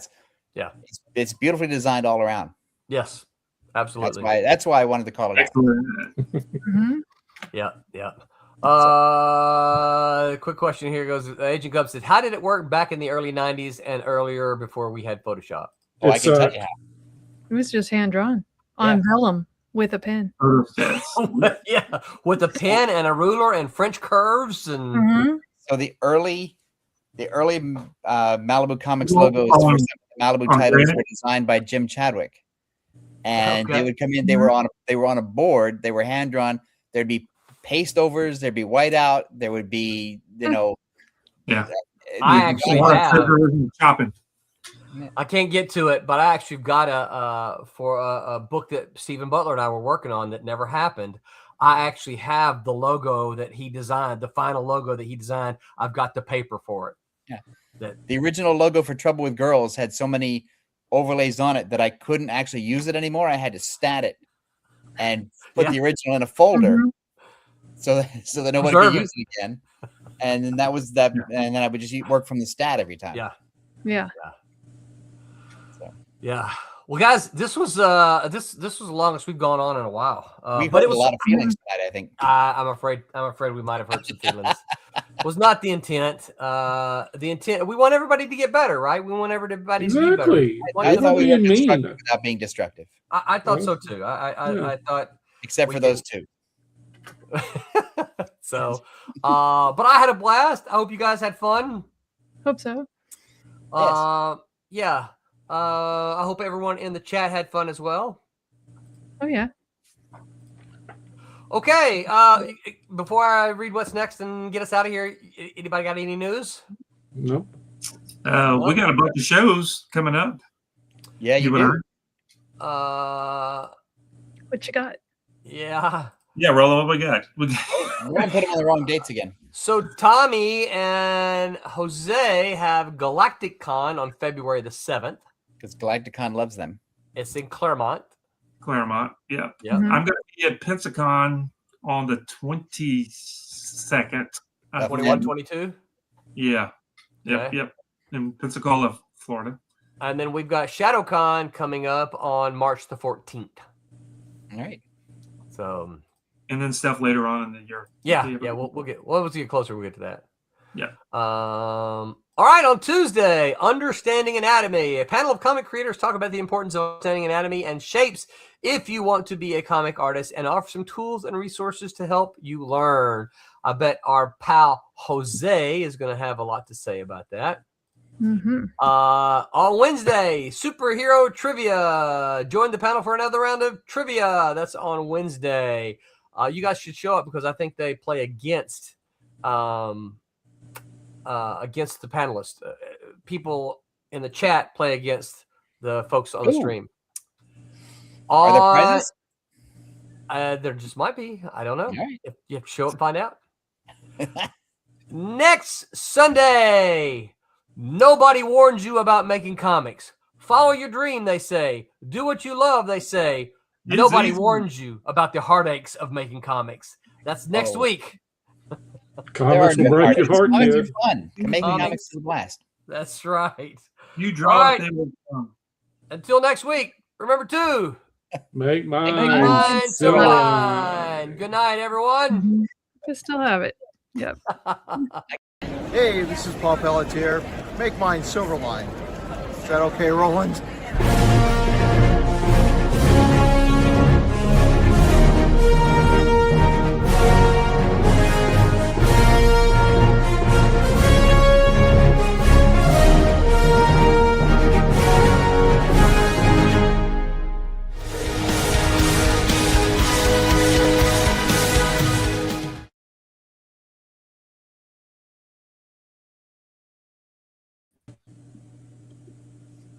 it's beautifully designed all around. Yes. Absolutely. That's why I wanted to call it out. Mhm. Yeah. Quick question here goes. Agent Gub said, "How did it work back in the early '90s and earlier before we had Photoshop?" Oh, I It's, can tell you how. It was just hand drawn on vellum with a pen. Yeah, with a pen and a ruler and French curves and. Mhm. So the early Malibu Comics logos for some of the Malibu titles were designed by Jim Chadwick, and they would come in. They were on a board. They were hand drawn. There'd be paste overs. There'd be whiteout. There would be Yeah. I actually have. Chopping. I can't get to it, but I actually got a book that Stephen Butler and I were working on that never happened. I actually have the logo that he designed, the final logo that he designed. I've got the paper for it. Yeah. The original logo for Trouble with Girls had so many overlays on it that I couldn't actually use it anymore. I had to stat it and put the original in a folder so that nobody could use it again. And then that was that. And then I would just work from the stat every time. Yeah. Yeah. Well, guys, this was this was the longest we've gone on in a while. We've but hurt it was a lot of feelings tonight, I think. I'm afraid we might have hurt some feelings. Was not the intent. The intent. We want everybody to get better, right? We want everybody to be better. Exactly. I thought we were Being mean. destructive without being destructive, I thought so too. I thought. except for those two. So, but I had a blast. I hope you guys had fun. Hope so. Yeah. I hope everyone in the chat had fun as well. Oh yeah. Okay. Before I read what's next and get us out of here, anybody got any news? Nope. We got a bunch of shows coming up. Yeah, you do. What you got? Yeah. Yeah, Rollo, what we got? We're gonna put them on the wrong dates again. So Tommy and Jose have Galactic Con on February the 7th. Because Galacticon loves them. It's in Claremont. Yeah. Yeah. Mhm. I'm going to be at Pensacon on the 22nd. 21, 22. Yeah. Okay. Yep. In Pensacola, Florida. And then we've got ShadowCon coming up on March the 14th. All right. So, And then stuff later on in the year. we'll get closer. We'll get to that. Yeah. All right, on Tuesday, Understanding Anatomy. A panel of comic creators talk about the importance of understanding anatomy and shapes if you want to be a comic artist, and offer some tools and resources to help you learn. I bet our pal Jose is going to have a lot to say about that. Mm-hmm. On Wednesday, Superhero Trivia. Join the panel for another round of trivia. That's on Wednesday. You guys should show up because I think they play against the panelists. People in the chat play against the folks on the stream. Are there prizes? There just might be. I don't know. Right. If you have to show up and find out. Next Sunday, nobody warns you about making comics. Follow your dream, they say. Do what you love, they say. It's Nobody easy. warns you about the heartaches of making comics. That's next week. Comics will break your heart, Comics kid. are fun. Making comics is a blast. That's right. You draw All right. it, they will come. Until next week, remember to Make mine. make mine Silverline. Silverline. Good night, everyone. I still have it. Yep. Hey, this is Paul Pelletier. Make mine Silverline. Is that okay, Roland?